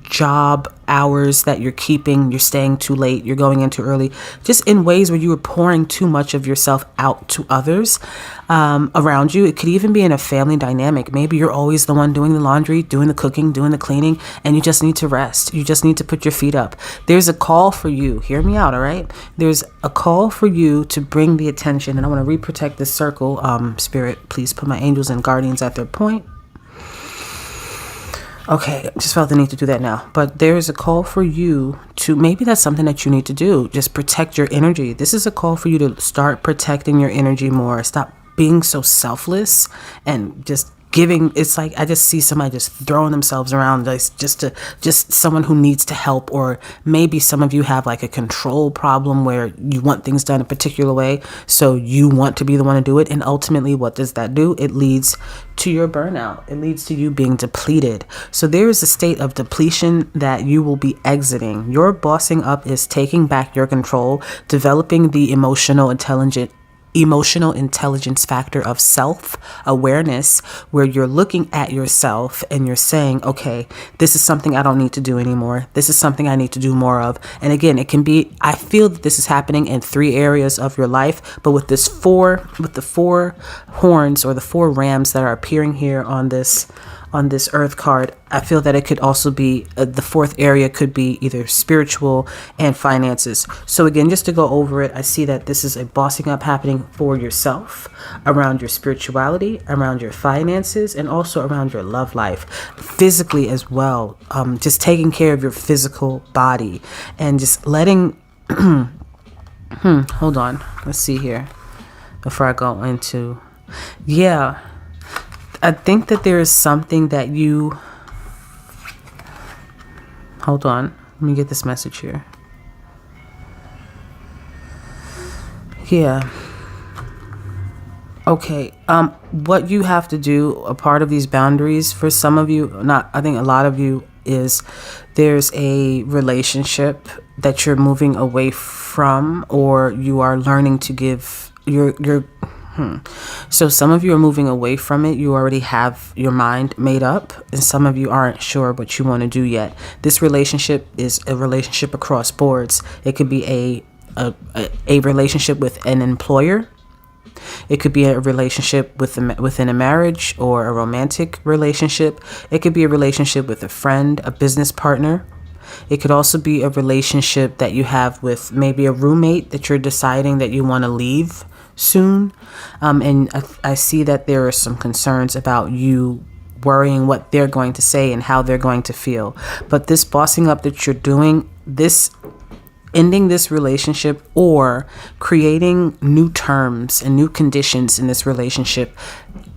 job hours that you're keeping, you're staying too late, you're going in too early, just in ways where you were pouring too much of yourself out to others around you. It could even be in a family dynamic. Maybe you're always the one doing the laundry, doing the cooking, doing the cleaning, and you just need to rest. You just need to put your feet up. There's a call for you. Hear me out, all right? There's a call for you to bring the attention, and I want to re-protect this circle. Spirit, please put my angels and guardians at their point. Okay, just felt the need to do that now. But there is a call for you to, maybe that's something that you need to do. Just protect your energy. This is a call for you to start protecting your energy more. Stop being so selfless and just giving. It's like, I just see somebody just throwing themselves around, just someone who needs to help. Or maybe some of you have like a control problem where you want things done a particular way, so you want to be the one to do it. And ultimately, what does that do? It leads to your burnout. It leads to you being depleted. So there is a state of depletion that you will be exiting. Your bossing up is taking back your control, developing the emotional intelligence factor of self-awareness, where you're looking at yourself and you're saying, okay, this is something I don't need to do anymore. This is something I need to do more of. And again, it can be, I feel that this is happening in 3 areas of your life, but with the 4 horns, or the 4 rams that are appearing here on this on this earth card, I feel that it could also be the fourth area could be either spiritual and finances. So again, just to go over it, I see that this is a bossing up happening for yourself, around your spirituality, around your finances, and also around your love life, physically as well. Just taking care of your physical body and just letting hold on, let's see here before I go into, I think that there is something that you, hold on, let me get this message here. Okay, what you have to do, a part of these boundaries for some of you, I think a lot of you, is there's a relationship that you're moving away from, or you are learning to give so some of you are moving away from it. You already have your mind made up, and some of you aren't sure what you want to do yet. This relationship is a relationship across boards. It could be a relationship with an employer. It could be a relationship within a marriage or a romantic relationship. It could be a relationship with a friend, a business partner. It could also be a relationship that you have with maybe a roommate that you're deciding that you want to leave soon. And I see that there are some concerns about you worrying what they're going to say and how they're going to feel. But this bossing up that you're doing, this ending this relationship or creating new terms and new conditions in this relationship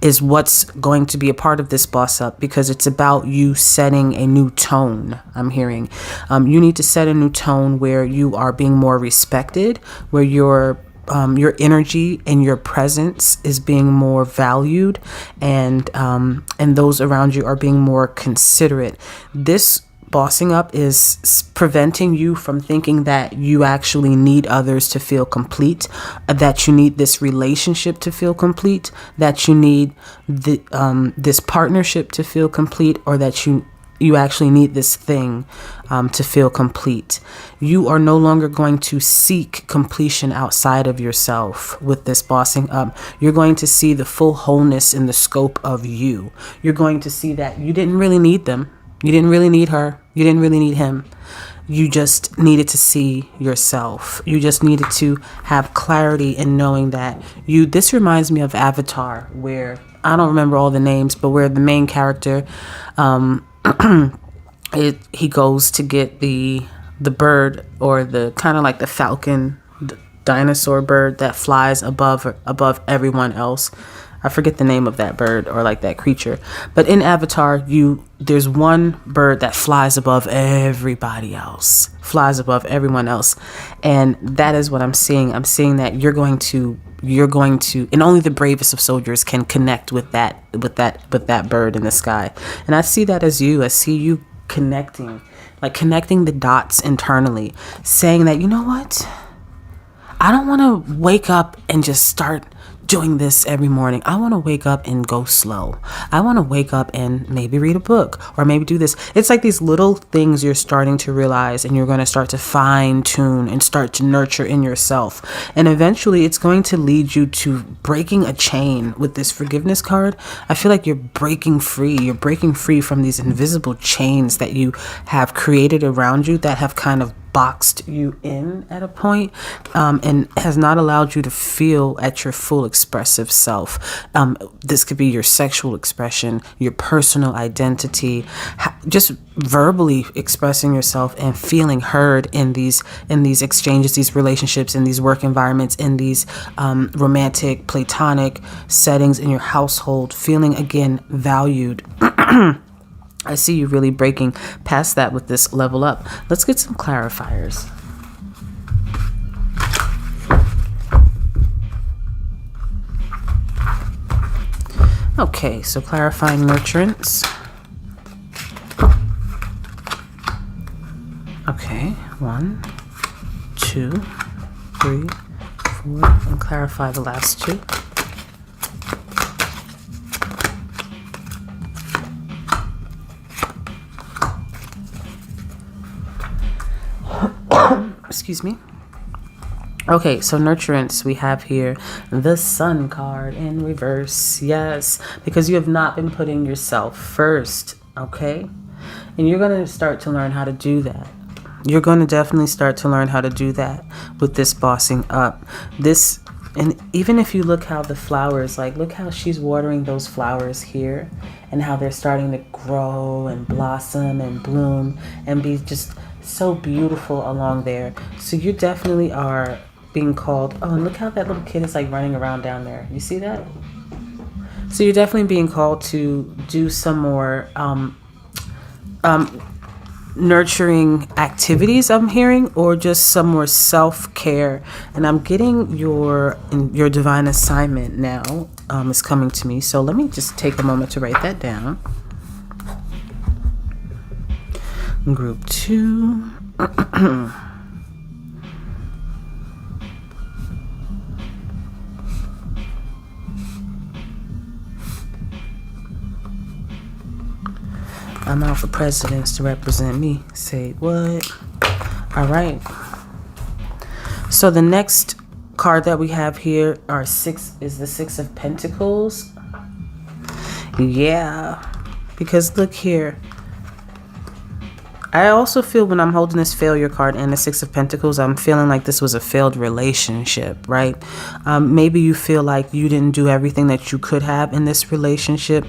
is what's going to be a part of this boss up, because it's about you setting a new tone. I'm hearing you need to set a new tone where you are being more respected, where your energy and your presence is being more valued, and those around you are being more considerate. This bossing up is preventing you from thinking that you actually need others to feel complete, that you need this relationship to feel complete, that you need this partnership to feel complete, or that you actually need this thing to feel complete. You are no longer going to seek completion outside of yourself with this bossing up. You're going to see the full wholeness in the scope of you. You're going to see that you didn't really need them. You didn't really need her. You didn't really need him. You just needed to see yourself. You just needed to have clarity in knowing that this reminds me of Avatar, where I don't remember all the names, but where the main character, he goes to get the bird, or the kind of like the falcon, dinosaur bird that flies above everyone else. I forget the name of that bird or like that creature. But in Avatar, there's one bird that flies above everybody else, flies above everyone else. And that is what I'm seeing. I'm seeing that you're going to, and only the bravest of soldiers can connect with that bird in the sky. And I see that as you. I see you connecting the dots internally, saying that, you know what? I don't want to wake up and just start doing this every morning. I want to wake up and go slow. I want to wake up and maybe read a book, or maybe do this. It's like these little things you're starting to realize, and you're going to start to fine tune and start to nurture in yourself. And eventually it's going to lead you to breaking a chain with this forgiveness card. I feel like you're breaking free. You're breaking free from these invisible chains that you have created around you that have kind of boxed you in at a point, and has not allowed you to feel at your full expressive self. This could be your sexual expression, your personal identity, just verbally expressing yourself and feeling heard in these exchanges, these relationships, in these work environments, in these romantic, platonic settings in your household, feeling again valued. I see you really breaking past that with this level up. Let's get some clarifiers. Okay, so clarifying nurturance. Okay, 1, 2, 3, 4, and clarify the last 2. Excuse me. Okay, so nurturance, we have here the Sun card in reverse. Yes, because you have not been putting yourself first, okay? And you're going to start to learn how to do that. You're going to definitely start to learn how to do that with this bossing up. This, and even if you look how the flowers, like look how she's watering those flowers here and how they're starting to grow and blossom and bloom and be just so beautiful along there. So you definitely are being called. Oh, and look how that little kid is like running around down there. You see that? So you're definitely being called to do some more nurturing activities, I'm hearing, or just some more self-care. And I'm getting your divine assignment now is coming to me. So let me just take a moment to write that down. Group 2. I'm out for presidents to represent me. Say what? All right. So the next card that we have here is the Six of Pentacles. Yeah. Because look here. I also feel when I'm holding this failure card and the Six of Pentacles, I'm feeling like this was a failed relationship, right? Maybe you feel like you didn't do everything that you could have in this relationship.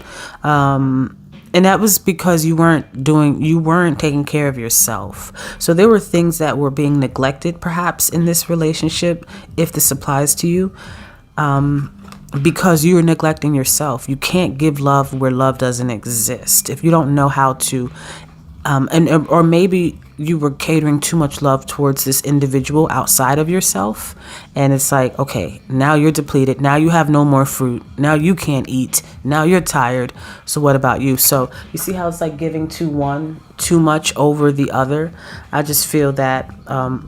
And that was because you weren't taking care of yourself. So there were things that were being neglected perhaps in this relationship, if this applies to you, because you're neglecting yourself. You can't give love where love doesn't exist. If you don't know how to, or maybe you were catering too much love towards this individual outside of yourself. And it's like, okay, now you're depleted. Now you have no more fruit. Now you can't eat. Now you're tired. So what about you? So you see how it's like giving to one too much over the other. I just feel that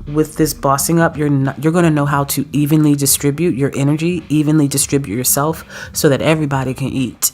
with this bossing up, you're going to know how to evenly distribute your energy, evenly distribute yourself so that everybody can eat.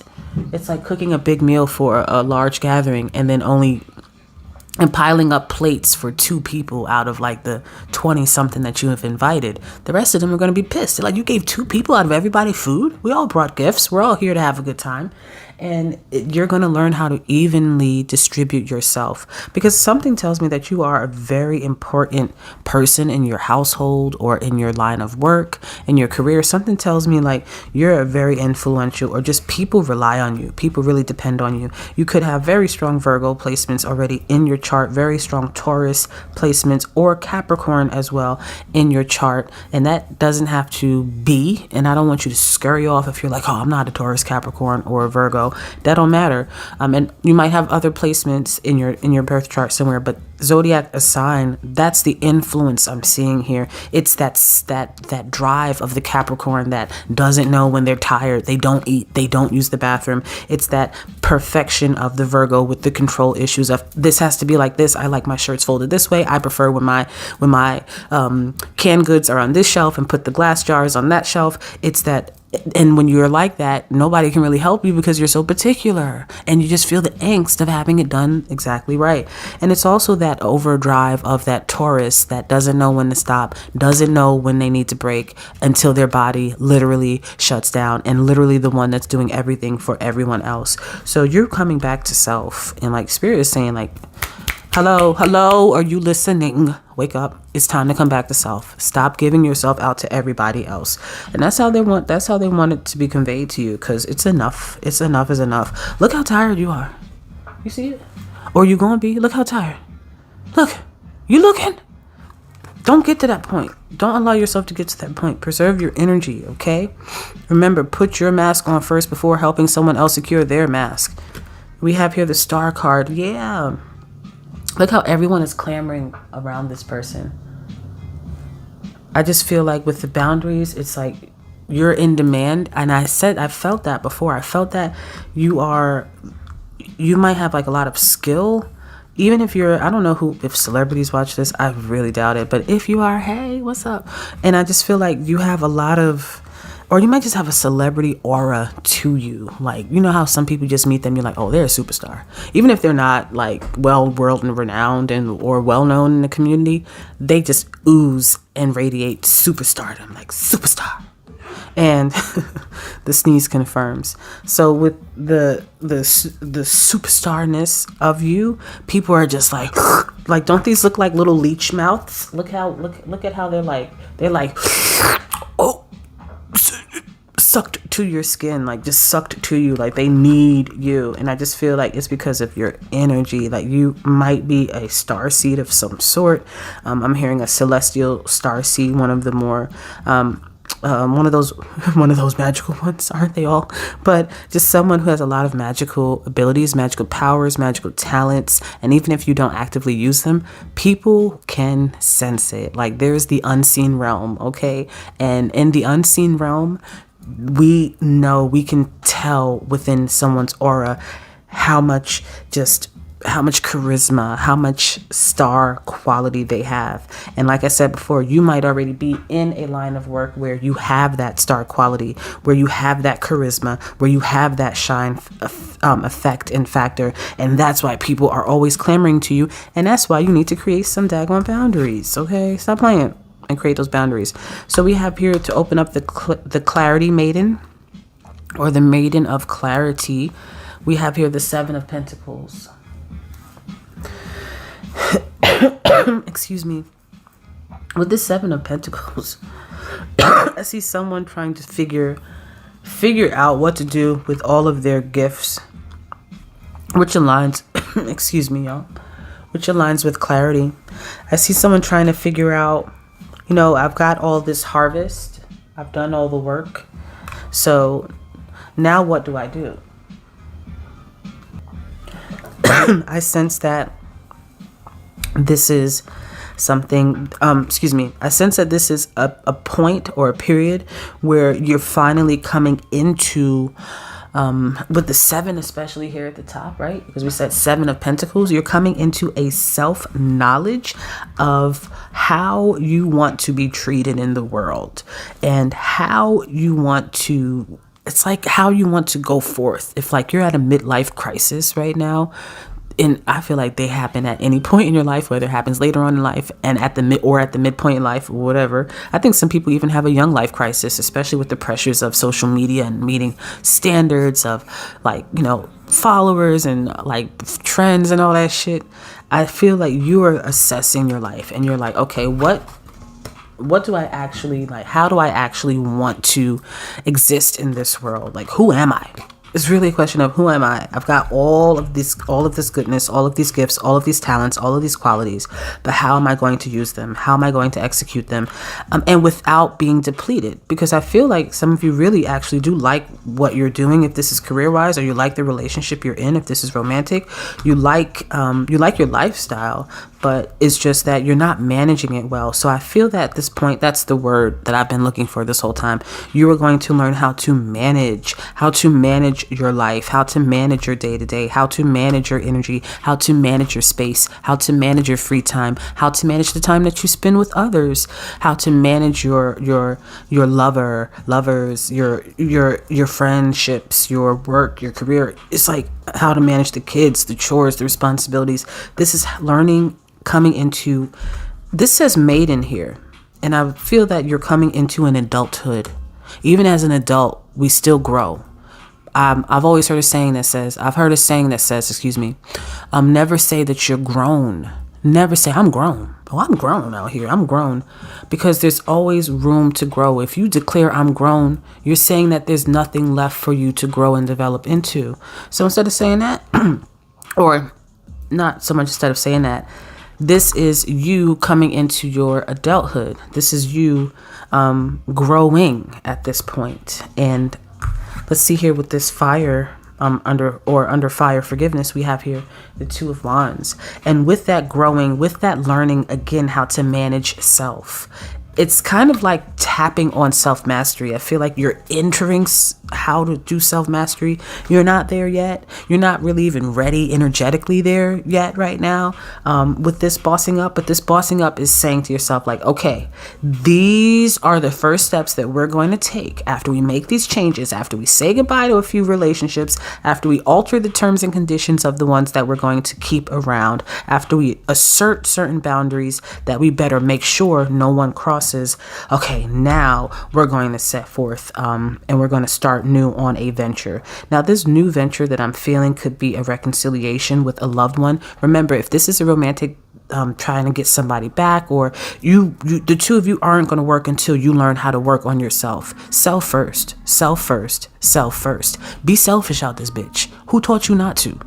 It's like cooking a big meal for a large gathering and piling up plates for 2 people out of like the 20 something that you have invited. The rest of them are going to be pissed. They're like, you gave 2 people out of everybody food? We all brought gifts. We're all here to have a good time. And you're going to learn how to evenly distribute yourself, because something tells me that you are a very important person in your household or in your line of work, in your career. Something tells me like you're a very influential, or just people rely on you. People really depend on you. You could have very strong Virgo placements already in your chart, very strong Taurus placements, or Capricorn as well in your chart. And that doesn't have to be, and I don't want you to scurry off if you're like, oh, I'm not a Taurus, Capricorn, or a Virgo. That don't matter. And you might have other placements in your birth chart somewhere, but zodiac assign, that's the influence I'm seeing here. It's that drive of the Capricorn that doesn't know when they're tired, they don't eat, they don't use the bathroom. It's that perfection of the Virgo with the control issues of this has to be like this. I like my shirts folded this way. I prefer when my canned goods are on this shelf and put the glass jars on that shelf. It's that. And when you're like that, nobody can really help you because you're so particular, and you just feel the angst of having it done exactly right. And it's also that overdrive of that Taurus that doesn't know when to stop, doesn't know when they need to break until their body literally shuts down, and literally the one that's doing everything for everyone else. So you're coming back to self, and like Spirit is saying like, hello, are you listening? Wake up. It's time to come back to self. Stop giving yourself out to everybody else. And that's how they want it to be conveyed to you, because it's enough. Enough is enough. Look how tired you are. You see it? Or you gonna be? Look how tired. Look. You looking? Don't get to that point. Don't allow yourself to get to that point. Preserve your energy, okay? Remember, put your mask on first before helping someone else secure their mask. We have here the Star card. Yeah. Look how everyone is clamoring around this person. I just feel like with the boundaries, it's like you're in demand. And I felt that before. I felt that you might have like a lot of skill. Even if I don't know if celebrities watch this, I really doubt it. But if you are, hey, what's up? And I just feel like you have a lot of, or you might just have a celebrity aura to you. Like, you know how some people just meet them, you're like, oh, they're a superstar. Even if they're not like world renowned or well known in the community, they just ooze and radiate superstardom, like superstar. And the sneeze confirms. So with the superstarness of you, people are just like don't these look like little leech mouths? Look at how they're like oh, sucked to your skin, like just sucked to you, like they need you. And I just feel like it's because of your energy. Like you might be a starseed of some sort. I'm hearing a celestial starseed, one of the more one of those magical ones, aren't they all? But just someone who has a lot of magical abilities, magical powers, magical talents. And even if you don't actively use them, people can sense it. Like there's the unseen realm, okay? And in the unseen realm, we can tell within someone's aura how much charisma, how much star quality they have. And like I said before, you might already be in a line of work where you have that star quality, where you have that charisma, where you have that shine effect and factor. And that's why people are always clamoring to you. And that's why you need to create some daggone boundaries. Okay, stop playing and create those boundaries. So we have here to open up the Clarity Maiden, or the Maiden of Clarity. We have here the Seven of Pentacles. Excuse me. With the Seven of Pentacles, I see someone trying to figure out what to do with all of their gifts, which aligns excuse me, y'all, which aligns with clarity. I see someone trying to figure out, I've got all this harvest, I've done all the work, so now what do I do? I sense that this is something, I sense that this is a point or a period where you're finally coming into, with the seven, especially here at the top, right? Because we said Seven of Pentacles, you're coming into a self-knowledge of how you want to be treated in the world and how you want to, it's like how you want to go forth. If like you're at a midlife crisis right now, and I feel like they happen at any point in your life, whether it happens later on in life and at the midpoint in life or whatever. I think some people even have a young life crisis, especially with the pressures of social media and meeting standards of followers and like trends and all that shit. I feel like you are assessing your life and you're like, okay, what do I actually like? How do I actually want to exist in this world? Like, who am I? It's really a question of who am I? I've got all of this goodness, all of these gifts, all of these talents, all of these qualities, but how am I going to use them? How am I going to execute them? And without being depleted, because I feel like some of you really actually do like what you're doing. If this is career-wise, or you like the relationship you're in, if this is romantic, you like your lifestyle, but it's just that you're not managing it well. So I feel that at this point, that's the word that I've been looking for this whole time. You are going to learn how to manage your life, how to manage your day-to-day, how to manage your energy, how to manage your space, how to manage your free time, how to manage the time that you spend with others, how to manage your lovers, your friendships, your work, your career. It's like how to manage the kids, the chores, the responsibilities. This is learning, coming into, this says maiden here, and I feel that you're coming into an adulthood. Even as an adult, we still grow. I've always heard a saying that says, never say that you're grown. Never say, I'm grown. Oh, I'm grown out here. I'm grown. Because there's always room to grow. If you declare I'm grown, you're saying that there's nothing left for you to grow and develop into. So instead of saying that, or not so much instead of saying that, this is you coming into your adulthood. This is you growing at this point. And let's see here with this fire, under fire forgiveness, we have here the Two of Wands. And with that growing, with that learning, again, how to manage self, it's kind of like tapping on self-mastery. I feel like you're entering how to do self-mastery. You're not there yet. You're not really even ready energetically there yet right now with this bossing up. But this bossing up is saying to yourself, like, okay, these are the first steps that we're going to take after we make these changes, after we say goodbye to a few relationships, after we alter the terms and conditions of the ones that we're going to keep around, after we assert certain boundaries that we better make sure no one crosses. Okay, now we're going to set forth and we're going to start new on a venture. Now, this new venture that I'm feeling could be a reconciliation with a loved one. Remember, if this is a romantic trying to get somebody back, or you the two of you aren't going to work until you learn how to work on yourself. Self first, self first, self first. Be selfish out this bitch. Who taught you not to?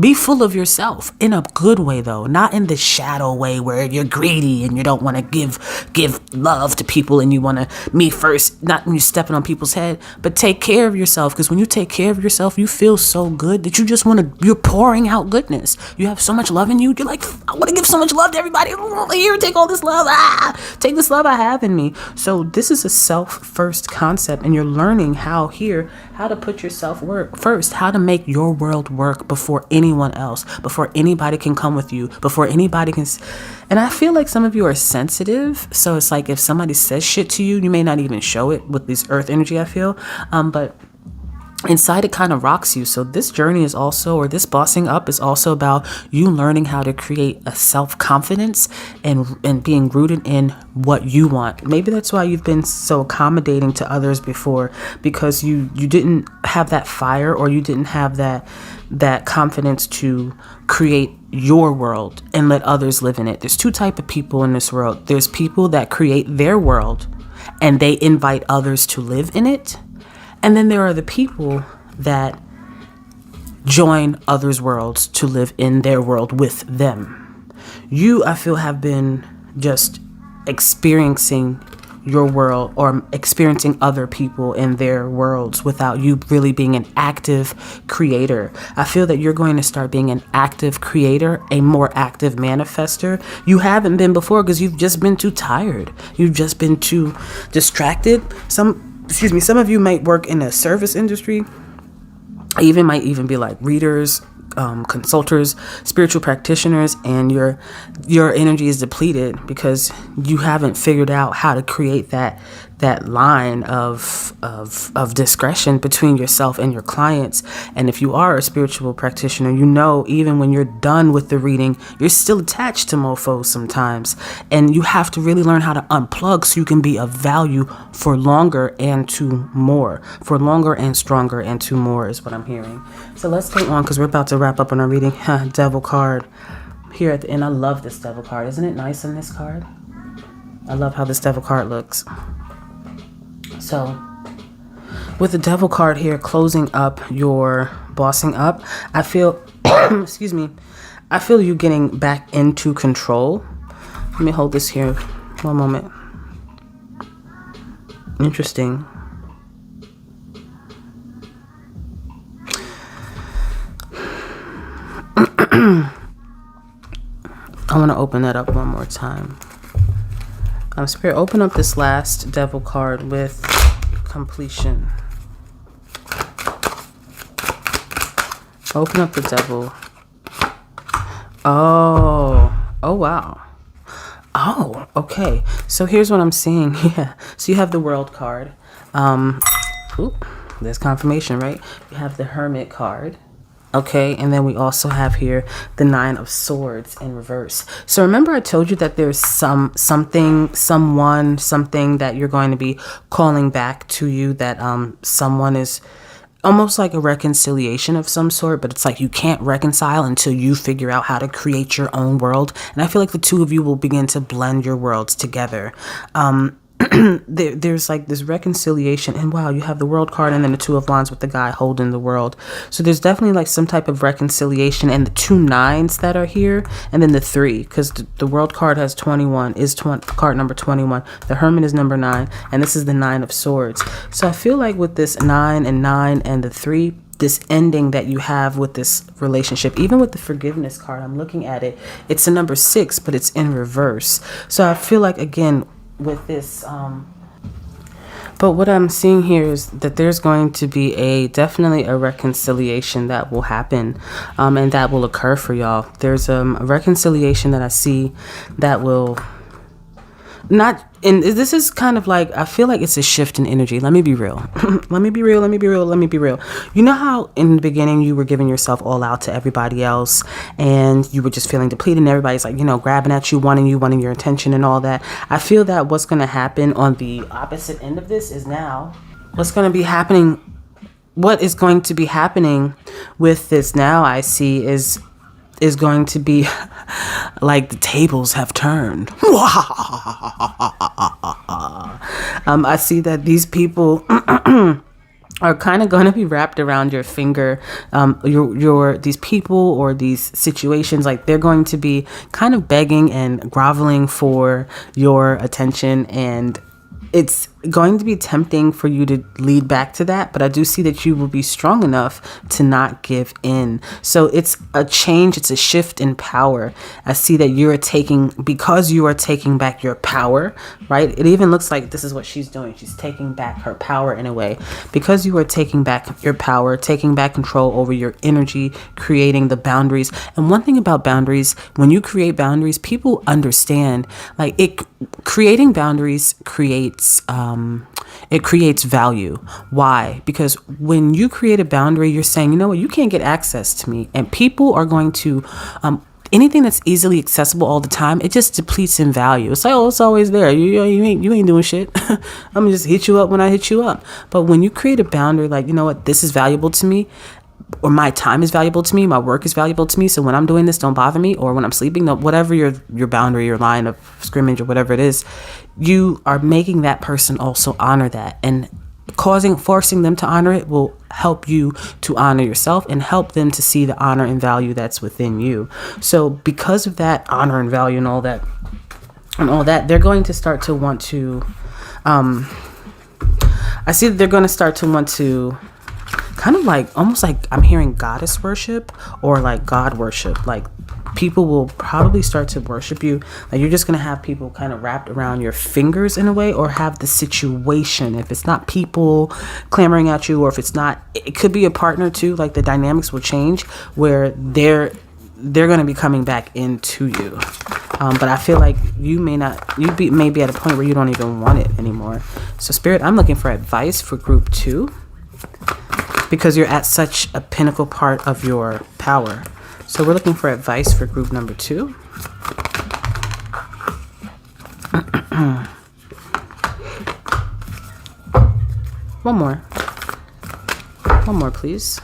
Be full of yourself in a good way, though, not in the shadow way where you're greedy and you don't want to give love to people and you want to me first, not when you're stepping on people's head, but take care of yourself. Because when you take care of yourself, you feel so good that you just you're pouring out goodness. You have so much love in you. You're like, I want to give so much love to everybody. Here, take all this love. Take this love I have in me. So this is a self-first concept, and you're learning how to put yourself first, how to make your world work before anyone else, before anybody can come with you, before anybody can. And I feel like some of you are sensitive, so it's like if somebody says shit to you, you may not even show it with this earth energy, I feel, but inside it kind of rocks you. So this journey is also, or this bossing up is also about you learning how to create a self-confidence and being rooted in what you want. Maybe that's why you've been so accommodating to others before, because you didn't have that fire, or you didn't have that confidence to create your world and let others live in it. There's two types of people in this world. There's people that create their world and they invite others to live in it. And then there are the people that join others' worlds to live in their world with them. You, I feel, have been just experiencing your world or experiencing other people in their worlds without you really being an active creator. I feel that you're going to start being an active creator, a more active manifester. You haven't been before because you've just been too tired. You've just been too distracted. Some of you might work in a service industry. Might even be like readers, consultants, spiritual practitioners, and your energy is depleted because you haven't figured out how to create that line of discretion between yourself and your clients. And if you are a spiritual practitioner, you know, even when you're done with the reading, you're still attached to mofos sometimes, and you have to really learn how to unplug so you can be of value for longer and to more, for longer and stronger and to more is what I'm hearing. So let's take on, because we're about to wrap up on our reading. Devil card here at the end. I love this devil card. Isn't it nice in this card? I love how this devil card looks. So with the devil card here closing up your bossing up, I feel excuse me, I feel you getting back into control. Let me hold this here one moment. Interesting. I want to open that up one more time. Spirit, open up this last devil card with completion. Open up the devil. Oh, wow. Oh, okay. So here's what I'm seeing. Yeah. So you have the World card. There's confirmation, right? You have the Hermit card. Okay, and then we also have here the Nine of Swords in reverse. So remember I told you that there's something that you're going to be calling back to you, that someone is almost like a reconciliation of some sort, but it's like you can't reconcile until you figure out how to create your own world. And I feel like the two of you will begin to blend your worlds together. There's like this reconciliation, and wow, you have the World card and then the Two of Wands with the guy holding the world. So there's definitely like some type of reconciliation, and the two nines that are here, and then the 3, because the World card has 21, is card number 21. The Hermit is number 9, and this is the 9 of Swords. So I feel like with this 9 and the 3, this ending that you have with this relationship, even with the Forgiveness card, I'm looking at it, it's a number 6, but it's in reverse. So I feel like, again, with this. But what I'm seeing here is that there's going to be definitely a reconciliation that will happen, and that will occur for y'all. There's a reconciliation that I see that will not, and this is kind of like, I feel like it's a shift in energy. Let me be real. Let me be real. You know how in the beginning you were giving yourself all out to everybody else and you were just feeling depleted and everybody's like, grabbing at you, wanting your attention and all that. I feel that what's going to happen on the opposite end of this is now what is going to be happening with this now, I see is going to be like the tables have turned. I see that these people are kind of going to be wrapped around your finger. These people or these situations, like they're going to be kind of begging and groveling for your attention, and it's going to be tempting for you to lead back to that, but I do see that you will be strong enough to not give in. So it's a change, it's a shift in power. I see that because you are taking back your power, right? It even looks like this is what she's doing. She's taking back her power in a way. Because you are taking back your power, taking back control over your energy, creating the boundaries. And one thing about boundaries, when you create boundaries, people understand, creating boundaries creates value. Why? Because when you create a boundary, you're saying, you know what, you can't get access to me. And people are going to, anything that's easily accessible all the time, it just depletes in value. It's like, oh, it's always there. You ain't doing shit. I'm gonna just hit you up when I hit you up. But when you create a boundary, like, you know what, this is valuable to me, or my time is valuable to me, my work is valuable to me, so when I'm doing this, don't bother me, or when I'm sleeping, whatever your boundary, your line of scrimmage, or whatever it is, you are making that person also honor that, and forcing them to honor it will help you to honor yourself and help them to see the honor and value that's within you. So because of that honor and value and all that, they're going to start to want to, I see that they're going to start to want to kind of like, almost like I'm hearing goddess worship or like God worship. Like people will probably start to worship you. Like you're just going to have people kind of wrapped around your fingers in a way, or have the situation. If it's not people clamoring at you, or if it's not, it could be a partner too. Like the dynamics will change where they're going to be coming back into you. But I feel like you may be at a point where you don't even want it anymore. So Spirit, I'm looking for advice for group 2. Because you're at such a pinnacle part of your power. So we're looking for advice for group number 2. One more, please.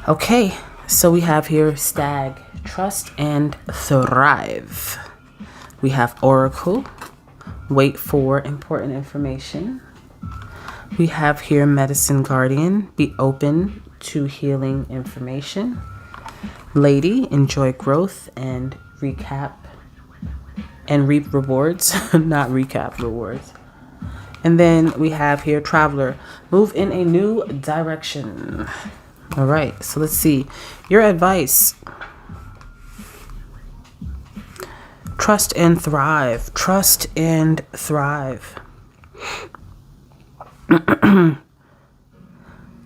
Okay, so we have here Stag, Trust and Thrive. We have Oracle, Wait for important information. We have here Medicine Guardian, be open to healing information. Lady, enjoy growth and reap rewards, not recap rewards. And then we have here Traveler, move in a new direction. All right, so let's see your advice. Trust and thrive. Trust and thrive.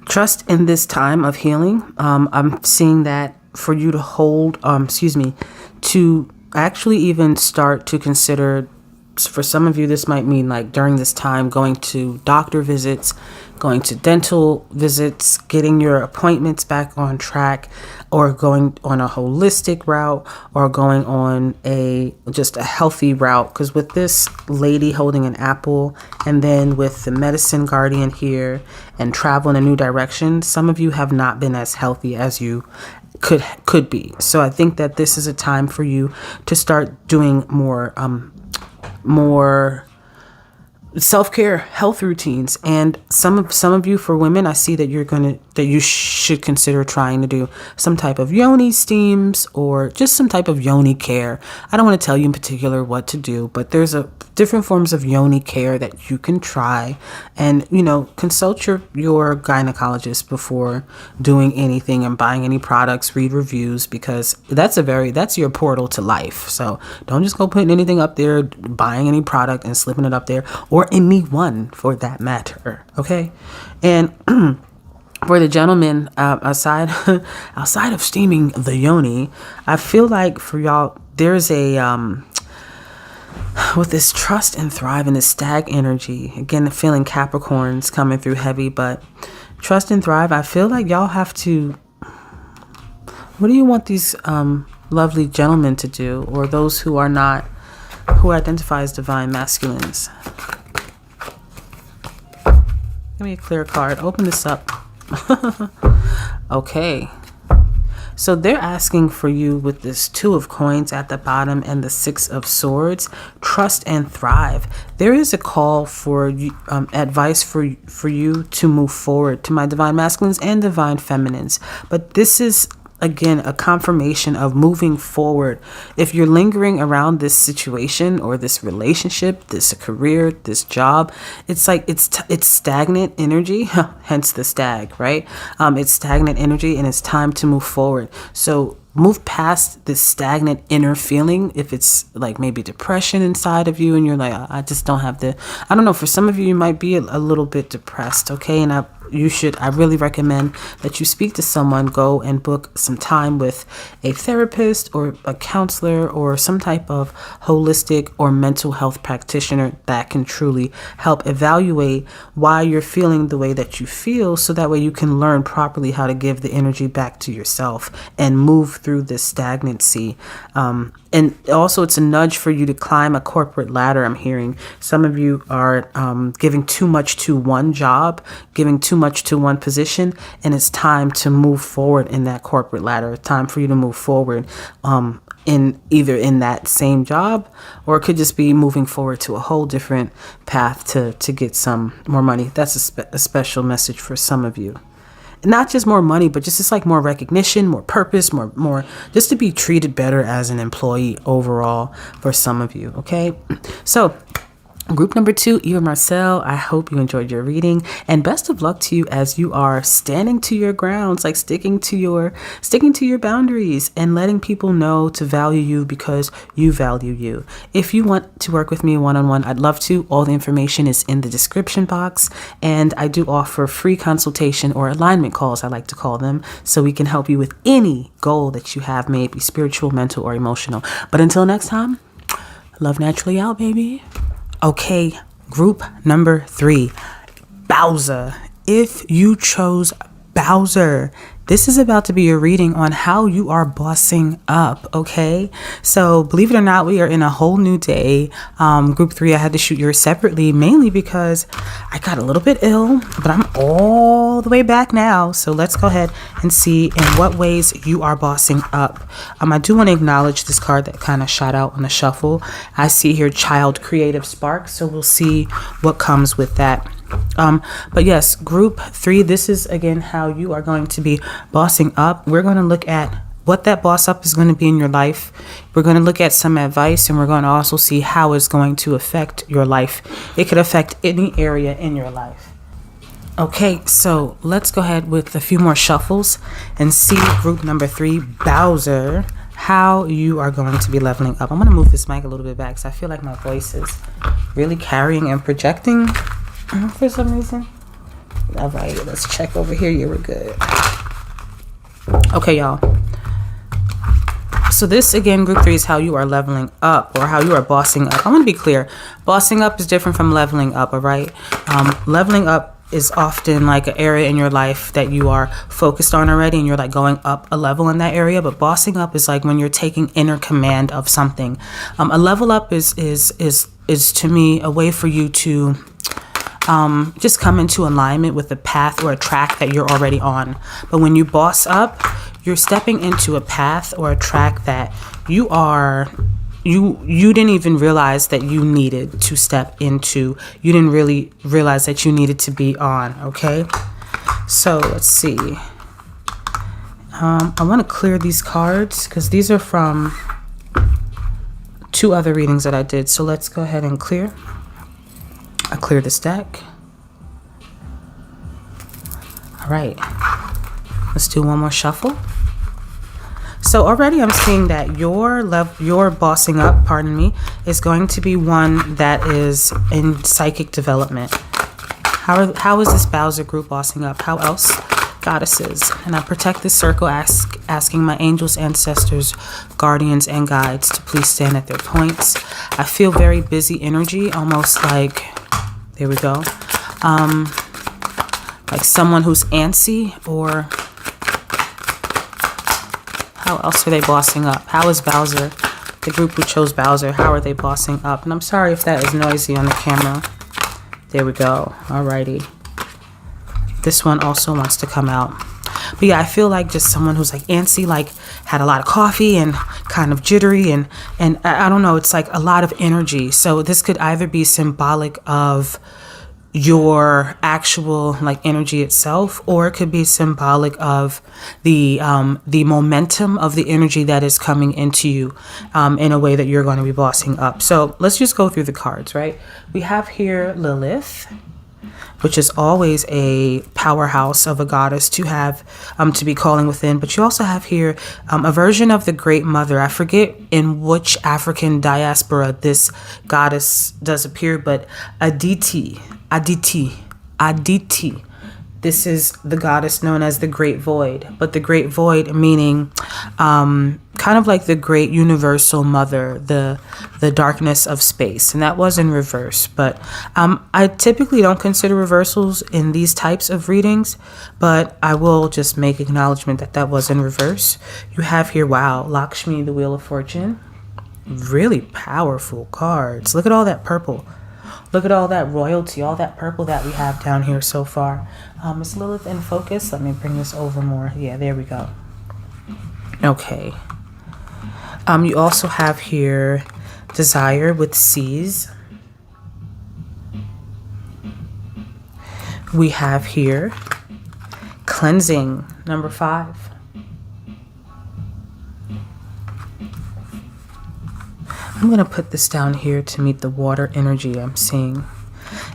Trust in this time of healing. I'm seeing that for you to hold, to actually even start to consider, for some of you, this might mean like during this time going to doctor visits, going to dental visits, getting your appointments back on track, or going on a holistic route, or going on just a healthy route. Because with this lady holding an apple, and then with the Medicine Guardian here and travel in a new direction, some of you have not been as healthy as you could be. So I think that this is a time for you to start doing more self-care, health routines. And some of you, for women, I see that you should consider trying to do some type of yoni steams or just some type of yoni care. I don't want to tell you in particular what to do, but there's a different forms of yoni care that you can try. And consult your gynecologist before doing anything and buying any products. Read reviews, because that's your portal to life. So don't just go putting anything up there, buying any product and slipping it up there, or anyone for that matter. Okay. And for the gentlemen, outside of steaming the yoni, I feel like for y'all, there's a with this trust and thrive and this stag energy, again, feeling Capricorns coming through heavy, but trust and thrive, I feel like y'all have to, what do you want these lovely gentlemen to do, or those who identify as divine masculines? Give me a clear card. Open this up. Okay. So they're asking for you with this 2 of coins at the bottom and the 6 of swords, trust and thrive. There is a call for advice for you to move forward, to my divine masculines and divine feminines. But this is, again, a confirmation of moving forward. If you're lingering around this situation or this relationship, this career, this job, it's like it's stagnant energy, hence the stag, right? It's stagnant energy, and it's time to move forward. So move past this stagnant inner feeling. If it's like maybe depression inside of you and you're like, I just don't have I don't know, for some of you, you might be a little bit depressed. Okay. And I really recommend that you speak to someone, go and book some time with a therapist or a counselor or some type of holistic or mental health practitioner that can truly help evaluate why you're feeling the way that you feel, so that way you can learn properly how to give the energy back to yourself and move through this stagnancy. And also, it's a nudge for you to climb a corporate ladder. I'm hearing some of you are giving too much to one job, giving too much to one position, and it's time to move forward in that corporate ladder. It's time for you to move forward in either in that same job, or it could just be moving forward to a whole different path to get some more money. That's a special message for some of you. Not just more money, but just like more recognition, more purpose, more just to be treated better as an employee overall for some of you. Okay. So group number 2, Eva Marcel, I hope you enjoyed your reading, and best of luck to you as you are standing to your grounds, like sticking to your boundaries and letting people know to value you because you value you. If you want to work with me one-on-one, I'd love to. All the information is in the description box, and I do offer free consultation or alignment calls, I like to call them, so we can help you with any goal that you have, may it be spiritual, mental, or emotional. But until next time, love naturally out, baby. Okay, group number 3, Bowser. If you chose Bowser, this is about to be a reading on how you are bossing up, okay? So believe it or not, we are in a whole new day. Group 3, I had to shoot yours separately, mainly because I got a little bit ill, but I'm all the way back now. So let's go ahead and see in what ways you are bossing up. I do want to acknowledge this card that kind of shot out on the shuffle. I see here Child Creative Spark, so we'll see what comes with that. But yes, group 3, this is again how you are going to be bossing up. We're going to look at what that boss up is going to be in your life. We're going to look at some advice, and we're going to also see how it's going to affect your life. It could affect any area in your life. Okay, so let's go ahead with a few more shuffles and see group number 3, Bowser, how you are going to be leveling up. I'm going to move this mic a little bit back because I feel like my voice is really carrying and projecting for some reason. All right, let's check over here. Yeah, we're good. Okay, y'all. So this, again, group 3 is how you are leveling up, or how you are bossing up. I want to be clear. Bossing up is different from leveling up, all right? Leveling up is often like an area in your life that you are focused on already, and you're like going up a level in that area. But bossing up is like when you're taking inner command of something. A level up is to me a way for you to just come into alignment with a path or a track that you're already on. But when you boss up, you're stepping into a path or a track that you are you didn't even realize that you needed to step into. You didn't really realize that you needed to be on. Okay, so let's see. I want to clear these cards because these are from 2 other readings that I did. So let's go ahead and clear. I clear this deck. All right, let's do one more shuffle. So already I'm seeing that your bossing up, pardon me, is going to be one that is in psychic development. How is this Bowser group bossing up? How else? Goddesses. And I protect this circle, asking my angels, ancestors, guardians, and guides to please stand at their points. I feel very busy energy, almost like, there we go, like someone who's antsy, or how else are they bossing up? How is Bowser, the group who chose Bowser, how are they bossing up? And I'm sorry if that is noisy on the camera. There we go. Alrighty. This one also wants to come out. But yeah, I feel like just someone who's like antsy, like had a lot of coffee and kind of jittery, and I don't know, it's like a lot of energy. So this could either be symbolic of your actual like energy itself, or it could be symbolic of the momentum of the energy that is coming into you in a way that you're going to be bossing up. So let's just go through the cards, right? We have here Lilith, which is always a powerhouse of a goddess to have, to be calling within. But you also have here a version of the Great Mother. I forget in which African diaspora this goddess does appear, but Aditi. This is the goddess known as the Great Void, but the Great Void meaning kind of like the Great Universal Mother, the darkness of space. And that was in reverse, but I typically don't consider reversals in these types of readings, but I will just make acknowledgement that that was in reverse. You have here, wow, Lakshmi, the Wheel of Fortune. Really powerful cards. Look at all that purple. Look at all that royalty, all that purple that we have down here so far. Is Lilith in focus? Let me bring this over more. Yeah, there we go. Okay. You also have here Desire with C's. We have here Cleansing, number 5. I'm going to put this down here to meet the water energy I'm seeing.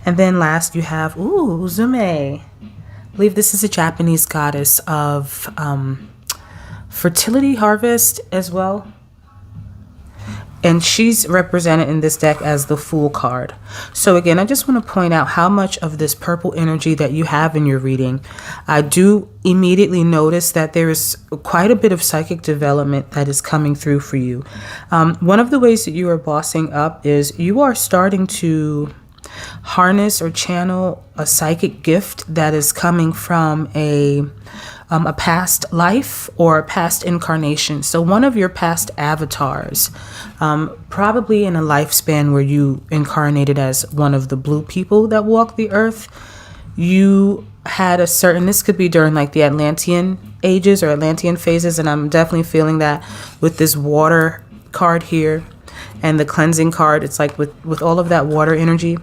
And then last you have, Uzume. I believe this is a Japanese goddess of fertility, harvest as well. And she's represented in this deck as the Fool card. So again, I just want to point out how much of this purple energy that you have in your reading. I do immediately notice that there is quite a bit of psychic development that is coming through for you. One of the ways that you are bossing up is you are starting to harness or channel a psychic gift that is coming from a past life or a past incarnation. So one of your past avatars, probably in a lifespan where you incarnated as one of the blue people that walk the earth, you had a certain, this could be during like the Atlantean ages or Atlantean phases, and I'm definitely feeling that with this water card here and the cleansing card. It's like with all of that water energy,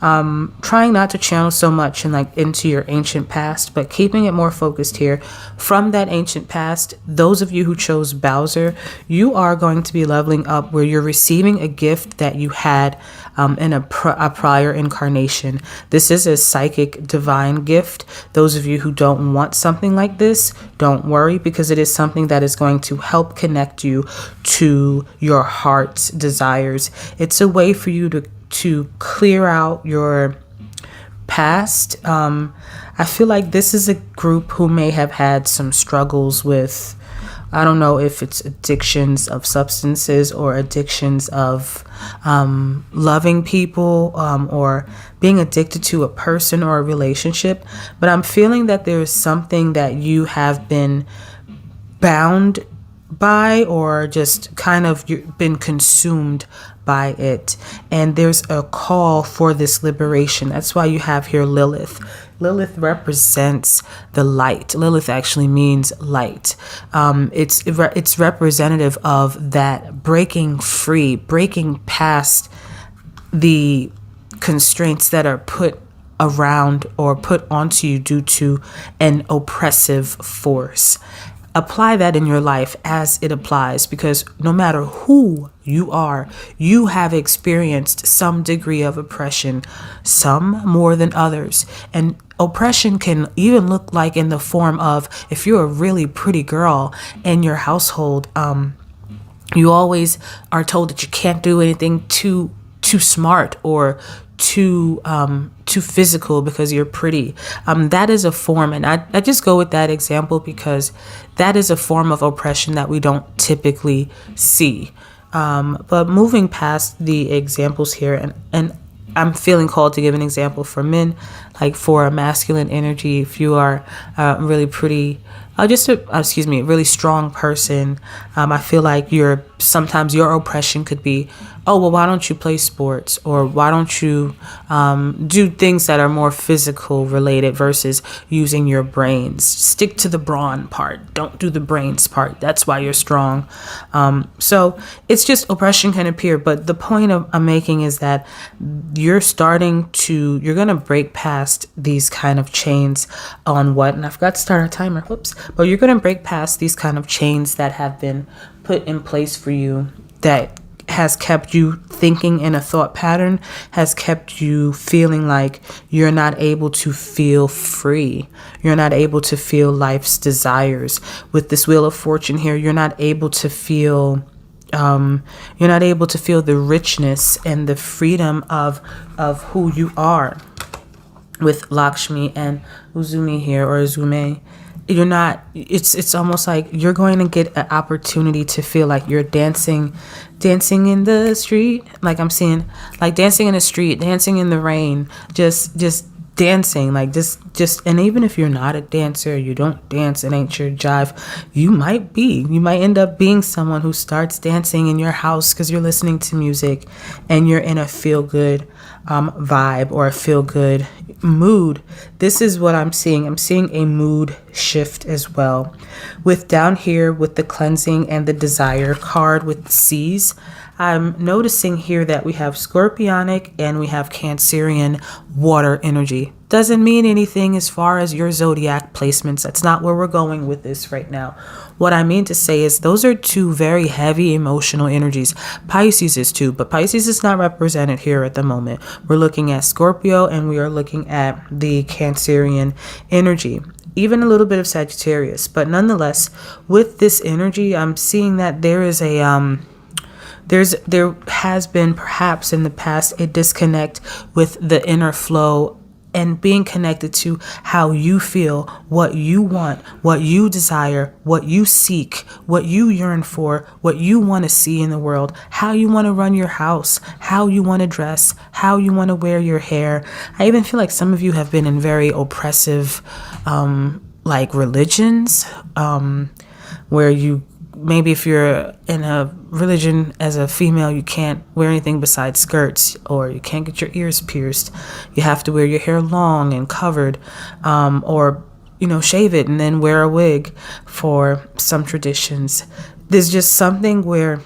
trying not to channel so much into your ancient past, but keeping it more focused here from that ancient past. Those of you who chose Bowser, you are going to be leveling up where you're receiving a gift that you had in a prior incarnation. This is a psychic divine gift. Those of you who don't want something like this, don't worry, because it is something that is going to help connect you to your heart's desires. It's a way for you to clear out your past. I feel like this is a group who may have had some struggles with, I don't know if it's addictions of substances or addictions of loving people, or being addicted to a person or a relationship. But I'm feeling that there is something that you have been bound by, or just kind of been consumed by it, and there's a call for this liberation. That's why you have here Lilith. Lilith represents the light. Lilith actually means light. It's representative of that breaking free, breaking past the constraints that are put around or put onto you due to an oppressive force. Apply that in your life as it applies, because no matter who you are, you have experienced some degree of oppression, some more than others. And oppression can even look like in the form of, if you're a really pretty girl in your household, you always are told that you can't do anything too smart or too physical because you're pretty. That is a form, and I just go with that example because that is a form of oppression that we don't typically see. But moving past the examples here, and I'm feeling called to give an example for men, like for a masculine energy. If you are really pretty, a really strong person, I feel like sometimes your oppression could be, oh, well, why don't you play sports? Or why don't you do things that are more physical related versus using your brains? Stick to the brawn part. Don't do the brains part. That's why you're strong. So it's just oppression can appear. But the point I'm making is that you're going to break past these kind of chains on what, and I forgot to start our timer. Whoops. But you're going to break past these kind of chains that have been put in place for you that has kept you thinking in a thought pattern, has kept you feeling like you're not able to feel free. You're not able to feel life's desires. With this Wheel of Fortune here, you're not able to feel the richness and the freedom of who you are. With Lakshmi and Uzumi here, or Uzume, it's almost like you're going to get an opportunity to feel like you're dancing in the street. Like I'm seeing, like dancing in the street, dancing in the rain, just dancing, like just, and even if you're not a dancer, you don't dance, it ain't your jive, you might end up being someone who starts dancing in your house because you're listening to music and you're in a feel good vibe or a feel good mood. This is what I'm seeing. I'm seeing a mood shift as well. With down here with the cleansing and the desire card with C's, I'm noticing here that we have Scorpionic and we have Cancerian water energy. Doesn't mean anything as far as your zodiac placements. That's not where we're going with this right now. What I mean to say is those are two very heavy emotional energies. Pisces is too, but Pisces is not represented here at the moment. We're looking at Scorpio and we are looking at the Cancerian energy. Even a little bit of Sagittarius, but nonetheless, with this energy, I'm seeing that there is there has been perhaps in the past a disconnect with the inner flow and being connected to how you feel, what you want, what you desire, what you seek, what you yearn for, what you want to see in the world, how you want to run your house, how you want to dress, how you want to wear your hair. I even feel like some of you have been in very oppressive like religions, where you maybe if you're in a religion as a female, you can't wear anything besides skirts, or you can't get your ears pierced. You have to wear your hair long and covered, or, shave it and then wear a wig for some traditions. There's just something where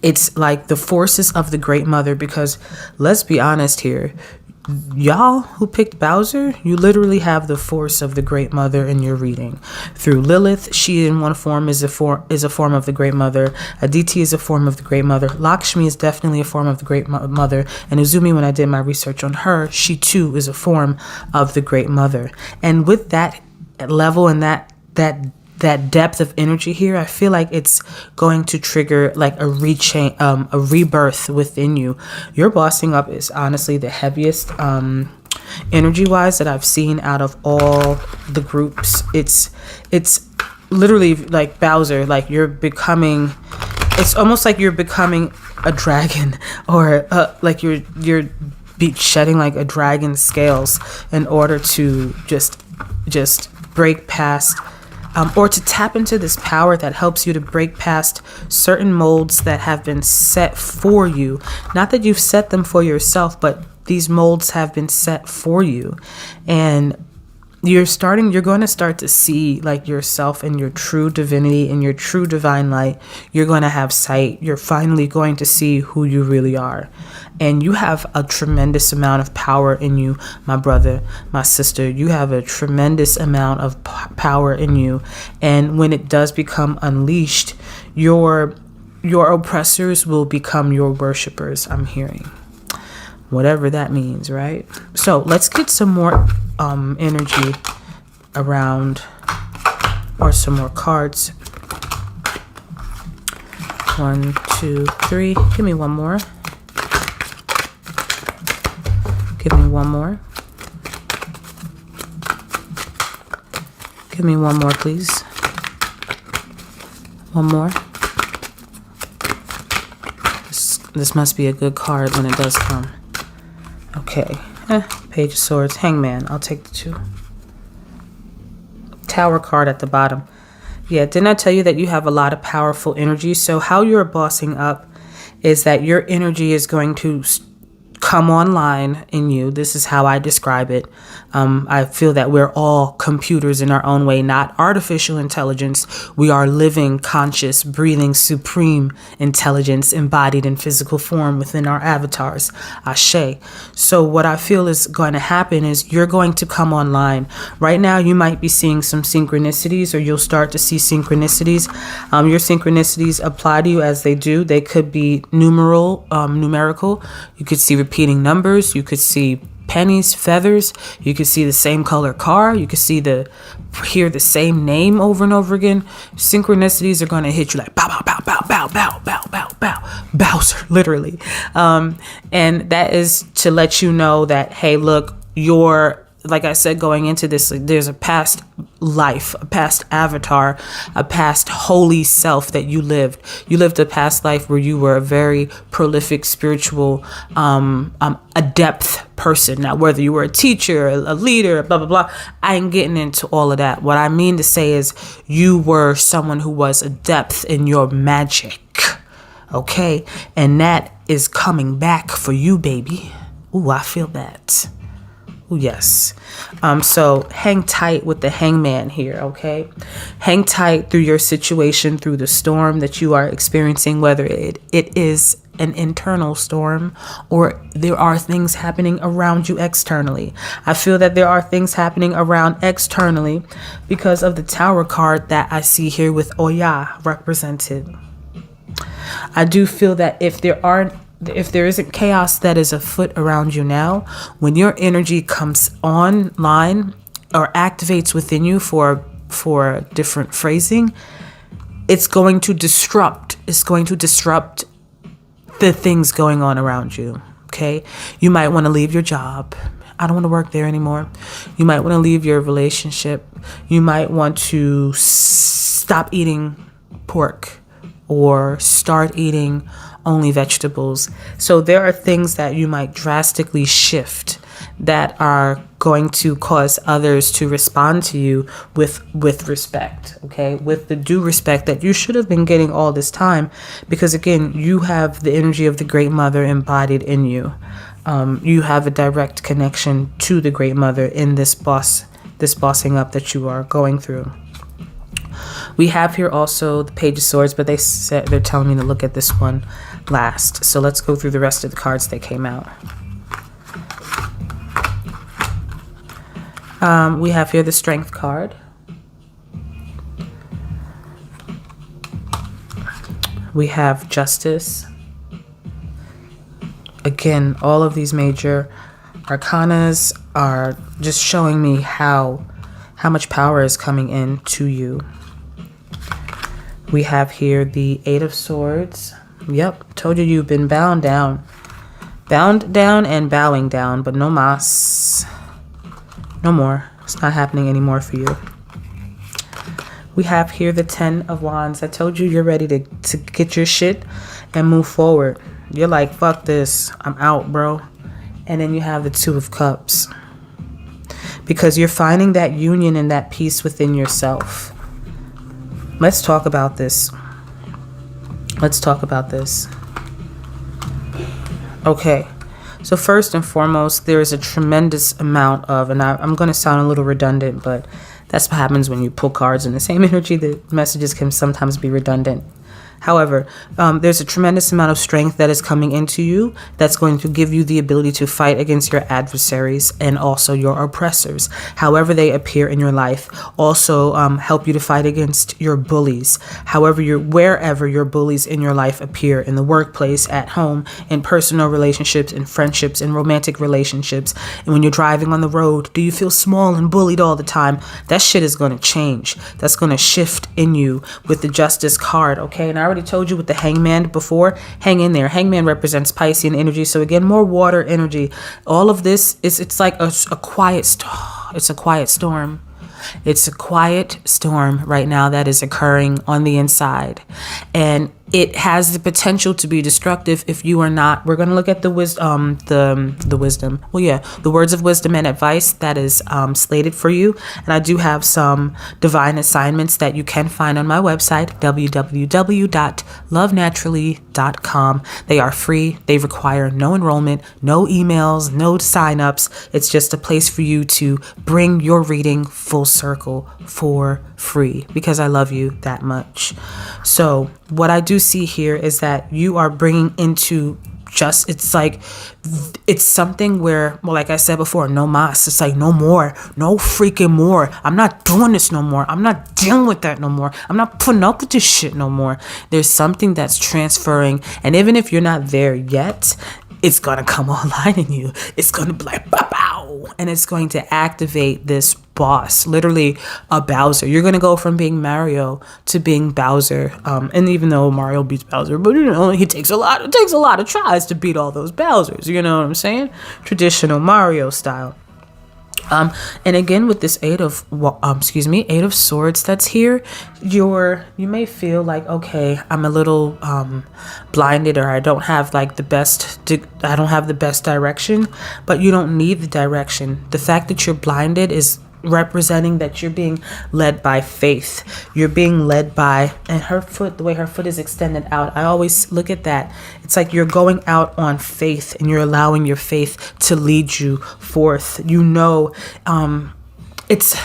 it's like the forces of the Great Mother, because let's be honest here, y'all who picked Bowser, you literally have the force of the Great Mother in your reading. Through Lilith, she in one form is a form of the Great Mother. Aditi is a form of the Great Mother. Lakshmi is definitely a form of the Great Mother. And Uzumi, when I did my research on her, she too is a form of the Great Mother. And with that level and that depth of energy here, I feel like it's going to trigger like a rebirth within you. Your bossing up is honestly the heaviest energy wise that I've seen out of all the groups. It's literally like Bowser, like it's almost like you're becoming a dragon, or like you're shedding like a dragon's scales in order to just break past, or to tap into this power that helps you to break past certain molds that have been set for you. Not that you've set them for yourself, but these molds have been set for you, and you're going to start to see like yourself and your true divinity and your true divine light. You're going to have sight. You're finally going to see who you really are. And you have a tremendous amount of power in you, my brother, my sister. You have a tremendous amount of power in you. And when it does become unleashed, your oppressors will become your worshipers, I'm hearing. Whatever that means, right? So let's get some more energy around, or some more cards. 1, 2, 3. Give me one more. Give me one more. Give me one more, please. One more. This must be a good card when it does come. Okay. Page of Swords. Hangman. I'll take the 2. Tower card at the bottom. Yeah, didn't I tell you that you have a lot of powerful energy? So how you're bossing up is that your energy is going to come online in you. This is how I describe it. I feel that we're all computers in our own way, not artificial intelligence. We are living, conscious, breathing, supreme intelligence embodied in physical form within our avatars. Ashe. So what I feel is going to happen is you're going to come online. Right now, you might be seeing some synchronicities, or you'll start to see synchronicities. Your synchronicities apply to you as they do. They could be numerical. You could see repeating numbers. You could see pennies, feathers. You could see the same color car. You could hear the same name over and over again. Synchronicities are going to hit you like bow, bow, bow, bow, bow, bow, bow, bow, bow, Bowser, literally. And that is to let you know that, hey, look, like I said, going into this, there's a past life, a past avatar, a past holy self that you lived. You lived a past life where you were a very prolific spiritual, adept person. Now, whether you were a teacher, a leader, blah, blah, blah, I ain't getting into all of that. What I mean to say is you were someone who was adept in your magic. Okay? And that is coming back for you, baby. Ooh, I feel that. Ooh, yes. So hang tight with the hangman here, okay? Hang tight through your situation, through the storm that you are experiencing, whether it is an internal storm or there are things happening around you externally. I feel that there are things happening around externally because of the Tower card that I see here with Oya represented. I do feel that if there isn't chaos that is afoot around you now, when your energy comes online or activates within you for different phrasing, it's going to disrupt the things going on around you. Okay. You might want to leave your job. I don't want to work there anymore. You might want to leave your relationship. You might want to stop eating pork or start eating only vegetables. So there are things that you might drastically shift that are going to cause others to respond to you with respect, okay? With the due respect that you should have been getting all this time, because again, you have the energy of the Great Mother embodied in you. You have a direct connection to the Great Mother in this bossing up that you are going through. We have here also the Page of Swords, but they're telling me to look at this one last. So let's go through the rest of the cards that came out. We have here the Strength card. We have Justice. Again, all of these major arcanas are just showing me how much power is coming in to you. We have here the Eight of Swords. Yep, told you you've been bound down and bowing down, but no mas. No more. It's not happening anymore for you. We have here the Ten of Wands. I told you you're ready to get your shit and move forward. You're like, fuck this. I'm out, bro. And then you have the Two of Cups. Because you're finding that union and that peace within yourself. Let's talk about this. Okay. So first and foremost, there is a tremendous amount of, and I'm going to sound a little redundant, but that's what happens when you pull cards in the same energy. The messages can sometimes be redundant. However, there's a tremendous amount of strength that is coming into you that's going to give you the ability to fight against your adversaries and also your oppressors, however they appear in your life. Also, help you to fight against your bullies, wherever your bullies in your life appear, in the workplace, at home, in personal relationships, in friendships, in romantic relationships. And when you're driving on the road, do you feel small and bullied all the time? That shit is going to change. That's going to shift in you with the Justice card, okay? And I already told you with the Hangman before. Hang in there. Hangman represents Piscean energy. So again, more water energy. All of this it's like a quiet storm. It's a quiet storm. It's a quiet storm right now that is occurring on the inside. And it has the potential to be destructive if you are not. We're going to look at the wisdom, the wisdom. Well, yeah, the words of wisdom and advice that is slated for you. And I do have some divine assignments that you can find on my website, www.lovenaturally.com. They are free. They require no enrollment, no emails, no signups. It's just a place for you to bring your reading full circle for free because I love you that much. So what I do see here is that you are bringing into it's something where, well, like I said before, no mas. It's like no more, no freaking more. I'm not doing this no more. I'm not dealing with that no more. I'm not putting up with this shit no more. There's something that's transferring. And even if you're not there yet, it's going to come online in you. It's going to be like, pow, pow, and it's going to activate this boss, literally a Bowser. You're going to go from being Mario to being Bowser. And even though Mario beats Bowser, but it takes a lot of tries to beat all those Bowsers. You know what I'm saying? Traditional Mario style. And again, with this eight of swords that's here, you may feel like, okay, I'm a little blinded, or I don't have the best direction, but you don't need the direction. The fact that you're blinded is representing that you're being led by faith. You're being led by, and the way her foot is extended out, I always look at that. It's like you're going out on faith and you're allowing your faith to lead you forth. It's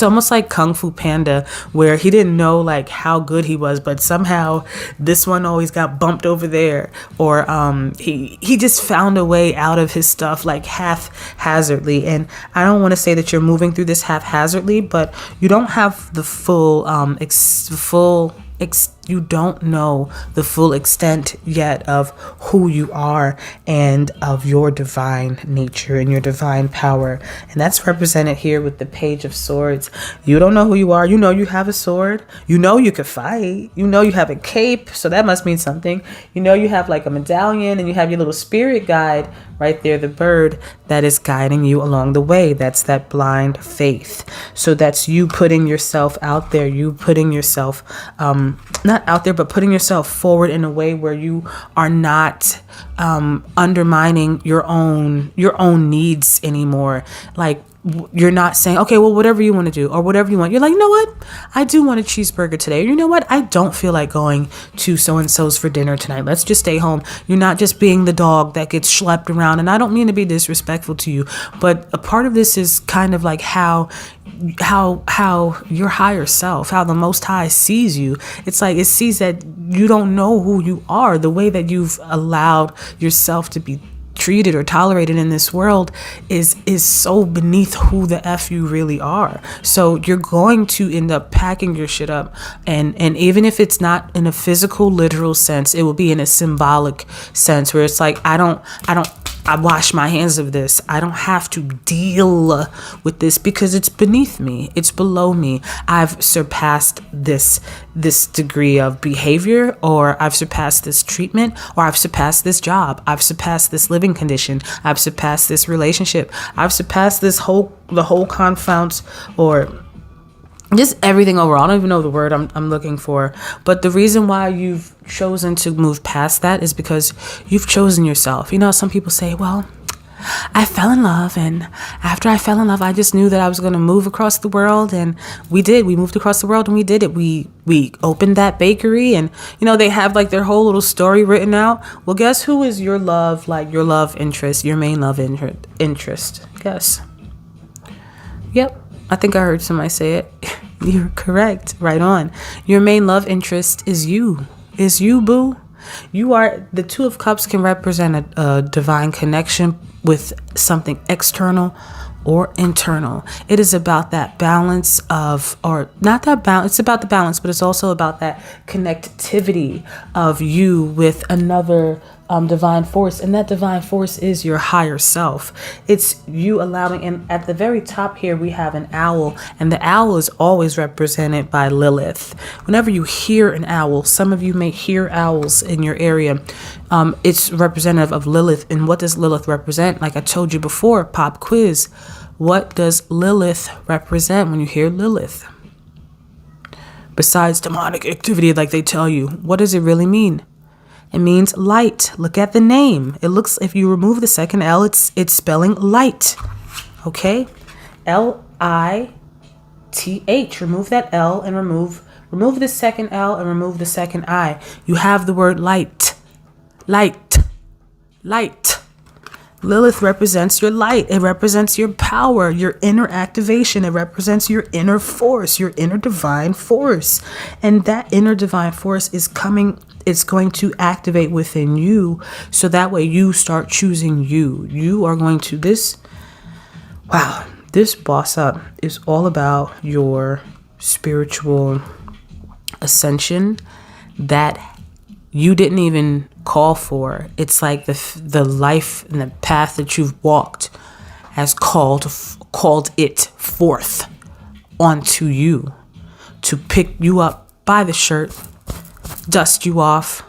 almost like Kung Fu Panda, where he didn't know how good he was, but somehow this one always got bumped over there, or he just found a way out of his stuff haphazardly. And I don't want to say that you're moving through this haphazardly, but you don't have the you don't know the full extent yet of who you are and of your divine nature and your divine power. And that's represented here with the Page of Swords. You don't know who you are. You know you have a sword. You know you could fight. You know you have a cape, so that must mean something. You know you have a medallion, and you have your little spirit guide right there, the bird that is guiding you along the way. That's that blind faith. So that's you putting yourself out there, you putting yourself not out there, but putting yourself forward in a way where you are not undermining your own needs anymore. You're not saying, okay, well, whatever you want to do or whatever you want. You're like, you know what? I do want a cheeseburger today. Or you know what? I don't feel like going to so-and-so's for dinner tonight. Let's just stay home. You're not just being the dog that gets schlepped around. And I don't mean to be disrespectful to you, but a part of this is kind of like how your higher self, how the Most High sees you. It's like it sees that you don't know who you are. The way that you've allowed yourself to be treated or tolerated in this world is so beneath who the F you really are. So you're going to end up packing your shit up, and even if it's not in a physical, literal sense, it will be in a symbolic sense where it's like, I wash my hands of this. I don't have to deal with this because it's beneath me. It's below me. I've surpassed this degree of behavior, or I've surpassed this treatment, or I've surpassed this job. I've surpassed this living condition. I've surpassed this relationship. I've surpassed the whole confounds, or just everything overall. I don't even know the word I'm looking for. But the reason why you've chosen to move past that is because you've chosen yourself. Some people say, well, I fell in love, and after I fell in love, I just knew that I was going to move across the world, and we did. We moved across the world, and we did it. We opened that bakery, and they have like their whole little story written out. Well, guess who is your love, like your love interest, your main love interest? Guess. Yep, I think I heard somebody say it. You're correct. Right on. Your main love interest is you. Is you, boo. You are, the Two of Cups can represent a divine connection with something external or internal. It is about that balance of, or not that balance, it's about the balance, but it's also about that connectivity of you with another divine force. And that divine force is your higher self. It's you allowing, and at the very top here, we have an owl, and the owl is always represented by Lilith. Whenever you hear an owl, some of you may hear owls in your area. It's representative of Lilith. And what does Lilith represent? Like I told you before, pop quiz. What does Lilith represent when you hear Lilith? Besides demonic activity, like they tell you, what does it really mean? It means light. Look at the name. It looks, if you remove the second L, it's spelling light. Okay? L-I-T-H. Remove that L and remove the second L and remove the second I. You have the word light. Light. Light. Lilith represents your light. It represents your power, your inner activation. It represents your inner force, your inner divine force. And that inner divine force is coming, it's going to activate within you. So that way you start choosing you. You are going to, this Boss Up is all about your spiritual ascension that you didn't even call for. It's like the life and the path that you've walked has called it forth onto you to pick you up by the shirt, dust you off,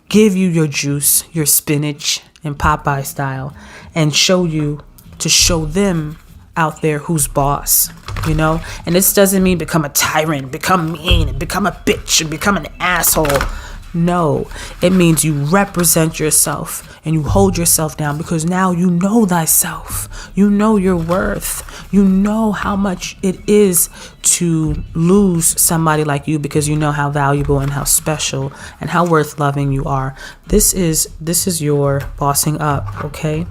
give you your juice, your spinach in Popeye style, and show them out there who's boss, And this doesn't mean become a tyrant, become mean, and become a bitch, and become an asshole. No, it means you represent yourself and you hold yourself down, because now you know thyself. You know your worth. You know how much it is to lose somebody like you, because you know how valuable and how special and how worth loving you are. This is your bossing up, okay?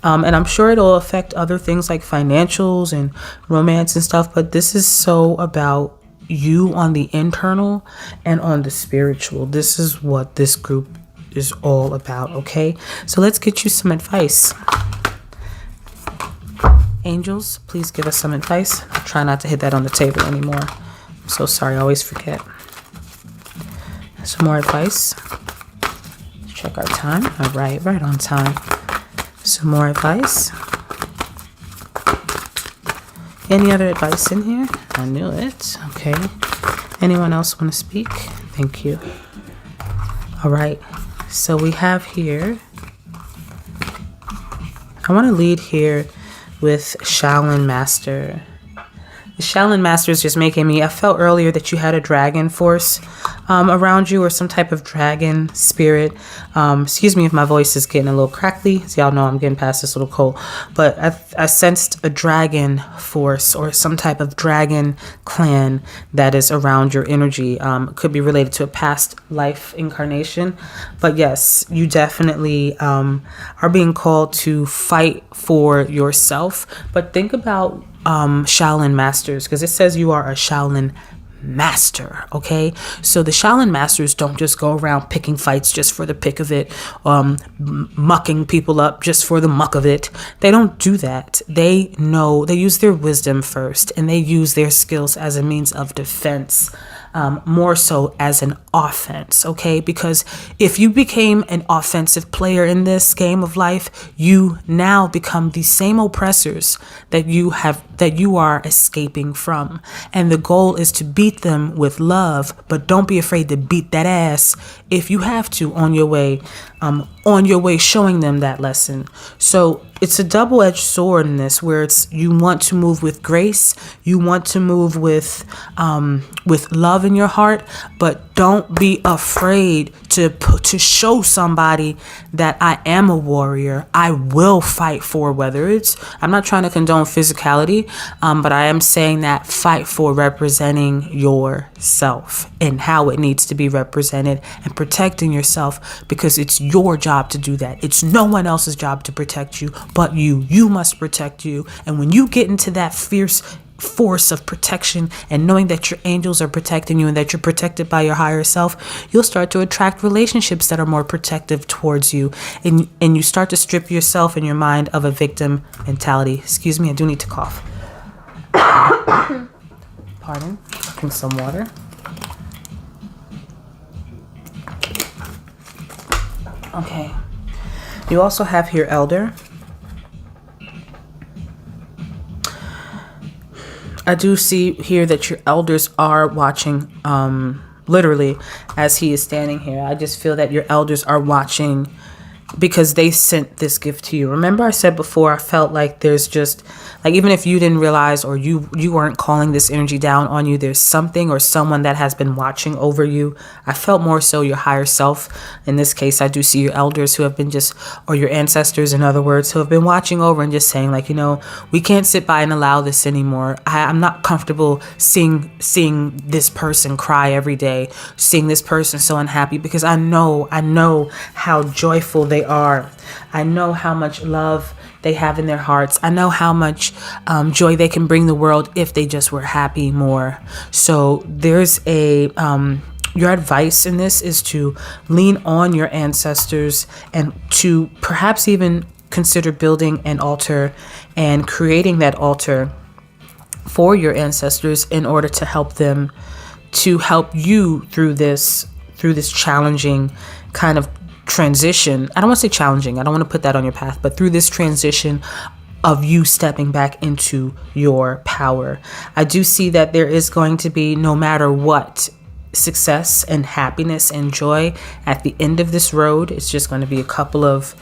And I'm sure it'll affect other things like financials and romance and stuff, but this is so about you on the internal and on the spiritual. This is what this group is all about, okay? So let's get you some advice. Angels, please give us some advice. Try not to hit that on the table anymore. I'm so sorry, I always forget. Some more advice. Check our time. All right on time. Some more advice. Any other advice in here? I knew it. Okay. Anyone else want to speak? Thank you. All right. So we have here, I want to lead here with Shaolin Master. The Shaolin Master is just making me, I felt earlier that you had a dragon force around you, or some type of dragon spirit. Excuse me if my voice is getting a little crackly. As y'all know, I'm getting past this little cold. But I sensed a dragon force or some type of dragon clan that is around your energy. It could be related to a past life incarnation. But yes, you definitely are being called to fight for yourself. But think about Shaolin Masters, because it says you are a Shaolin Master, okay? So the Shaolin Masters don't just go around picking fights just for the pick of it, mucking people up just for the muck of it. They don't do that. They know, they use their wisdom first, and they use their skills as a means of defense, more so as an offense, okay? Because if you became an offensive player in this game of life, you now become the same oppressors that you are escaping from. And the goal is to beat them with love, but don't be afraid to beat that ass if you have to on your way on your way showing them that lesson. So it's a double-edged sword in this, where it's, you want to move with grace, you want to move with love in your heart, but don't be afraid to show somebody that I am a warrior. I will fight for, whether it's, I'm not trying to condone physicality, but I am saying that fight for representing yourself and how it needs to be represented, and protecting yourself, because it's your job to do that. It's no one else's job to protect you but you. You must protect you. And when you get into that fierce force of protection, and knowing that your angels are protecting you and that you're protected by your higher self, you'll start to attract relationships that are more protective towards you, and you start to strip yourself and your mind of a victim mentality. Excuse me, I do need to cough. Pardon. Drink some water. Okay. You also have here Elder. I do see here that your elders are watching, literally, as he is standing here. I just feel that your elders are watching because they sent this gift to you. Remember I said before, I felt like there's just, like, even if you didn't realize, or you weren't calling this energy down on you, there's something or someone that has been watching over you. I felt more so your higher self. In this case, I do see your elders who have been just, or your ancestors, in other words, who have been watching over and just saying, like, we can't sit by and allow this anymore. I'm not comfortable seeing this person cry every day, seeing this person so unhappy, because I know how joyful they are. I know how much love they have in their hearts. I know how much joy they can bring the world if they just were happy more. So there's your advice in this is to lean on your ancestors, and to perhaps even consider building an altar and creating that altar for your ancestors in order to help them, to help you through this challenging kind of transition. I don't want to say challenging, I don't want to put that on your path, but through this transition of you stepping back into your power. I do see that there is going to be, no matter what, success and happiness and joy at the end of this road. It's just going to be a couple of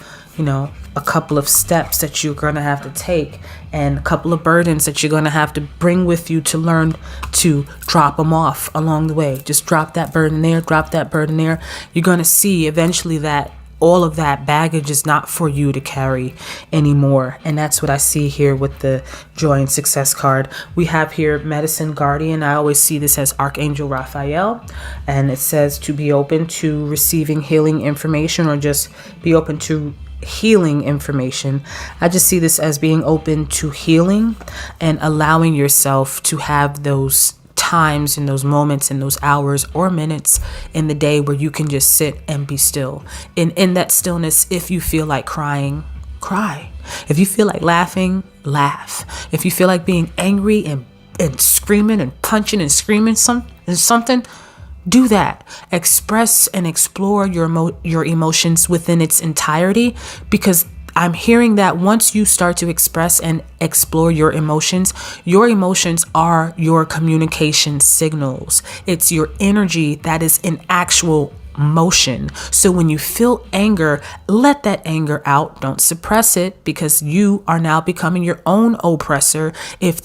steps that you're going to have to take, and a couple of burdens that you're going to have to bring with you to learn to drop them off along the way. Just drop that burden there, drop that burden there. You're going to see eventually that all of that baggage is not for you to carry anymore. And that's what I see here with the joy and success card. We have here medicine guardian. I always see this as Archangel Raphael, and it says to be open to receiving healing information, or just be open to healing information. I just see this as being open to healing and allowing yourself to have those times and those moments and those hours or minutes in the day where you can just sit and be still. And in that stillness, if you feel like crying, cry. If you feel like laughing, laugh. If you feel like being angry and screaming and punching and screaming something, do that. Express and explore your emotions within its entirety, because I'm hearing that once you start to express and explore your emotions are your communication signals. It's your energy that is in actual motion. So when you feel anger, let that anger out. Don't suppress it, because you are now becoming your own oppressor if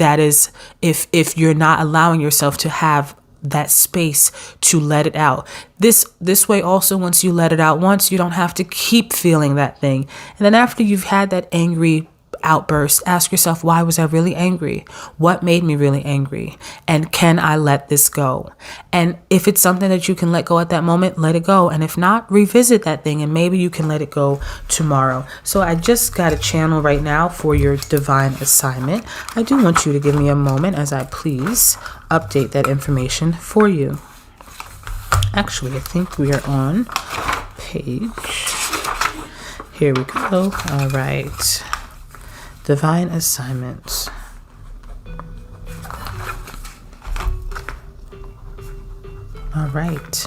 you're not allowing yourself to have that space to let it out. This way also, once you let it out once, you don't have to keep feeling that thing. And then after you've had that angry outburst, ask yourself, why was I really angry? What made me really angry? And can I let this go? And if it's something that you can let go at that moment, let it go. And if not, revisit that thing, and maybe you can let it go tomorrow. So I just got a channel right now for your divine assignment. I do want you to give me a moment as I please update that information for you. Actually, I think we are on page. Here we go. All right. Divine assignments. All right.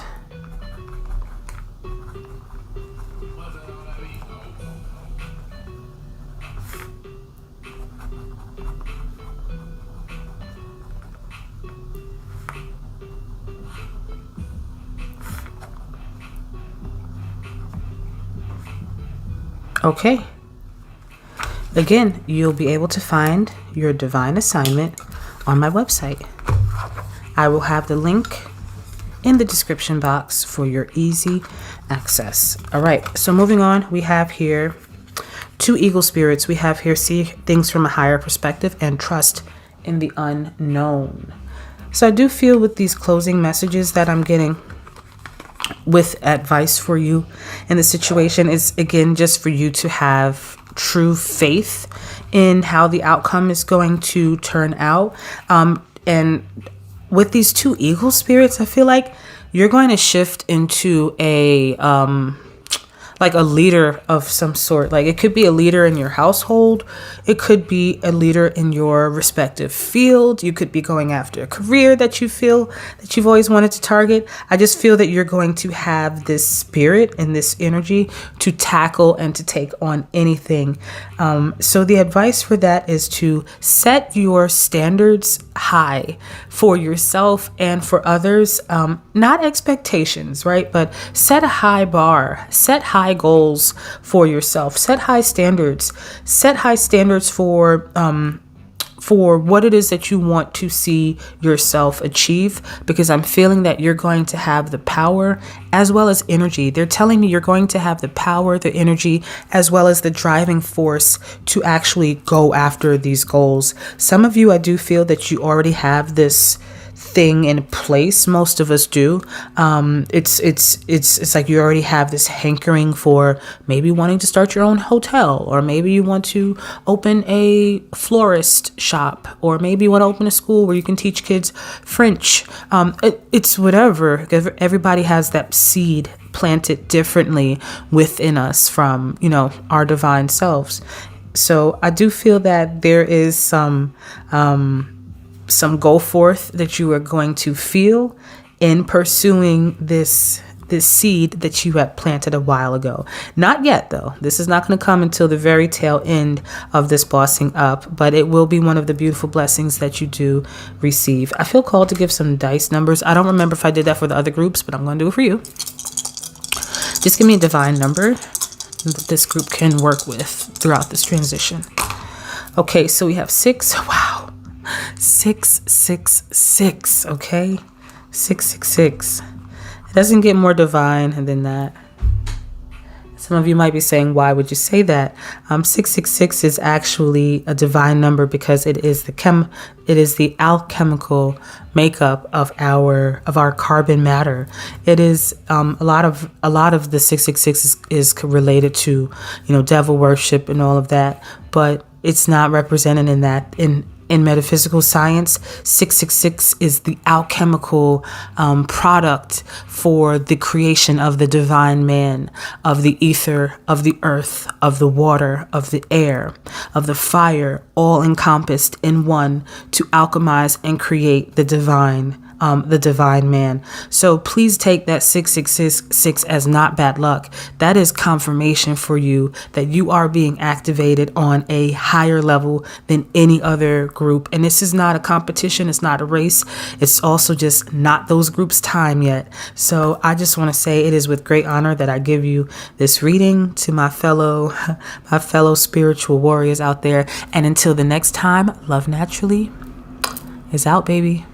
Okay. Again, you'll be able to find your divine assignment on my website. I will have the link in the description box for your easy access. All right, so moving on, we have here 2 eagle spirits. We have here see things from a higher perspective and trust in the unknown. So I do feel with these closing messages that I'm getting with advice for you in the situation is, again, just for you to have true faith in how the outcome is going to turn out. And with these 2 eagle spirits, I feel like you're going to shift into a like a leader of some sort. Like, it could be a leader in your household. It could be a leader in your respective field. You could be going after a career that you feel that you've always wanted to target. I just feel that you're going to have this spirit and this energy to tackle and to take on anything. So the advice for that is to set your standards high for yourself and for others. Not expectations, right? But set a high bar, set high goals for yourself, set high standards for what it is that you want to see yourself achieve, because I'm feeling that you're going to have the power as well as energy. They're telling me you're going to have the power, the energy, as well as the driving force to actually go after these goals. Some of you, I do feel that you already have this thing in place. Most of us do. It's like you already have this hankering for maybe wanting to start your own hotel, or maybe you want to open a florist shop, or maybe you want to open a school where you can teach kids French. It's whatever. Everybody has that seed planted differently within us from, our divine selves. So I do feel that there is some go forth that you are going to feel in pursuing this seed that you had planted a while ago. Not yet, though. This is not going to come until the very tail end of this bossing up, but it will be one of the beautiful blessings that you do receive. I feel called to give some dice numbers. I don't remember if I did that for the other groups, but I'm going to do it for you. Just give me a divine number that this group can work with throughout this transition. Okay, so we have 6. Wow. 666. Okay, 666. It doesn't get more divine than that. Some of you might be saying, why would you say that? 666 is actually a divine number because it is the alchemical makeup of our carbon matter. It is a lot of the 666 is related to devil worship and all of that, but it's not represented in that. In metaphysical science, 666 is the alchemical product for the creation of the divine man, of the ether, of the earth, of the water, of the air, of the fire, all encompassed in one to alchemize and create the divine man. So please take that 666 as not bad luck. That is confirmation for you that you are being activated on a higher level than any other group. And this is not a competition. It's not a race. It's also just not those groups' time yet. So I just want to say it is with great honor that I give you this reading to my fellow spiritual warriors out there. And until the next time, Love Naturally is out, baby.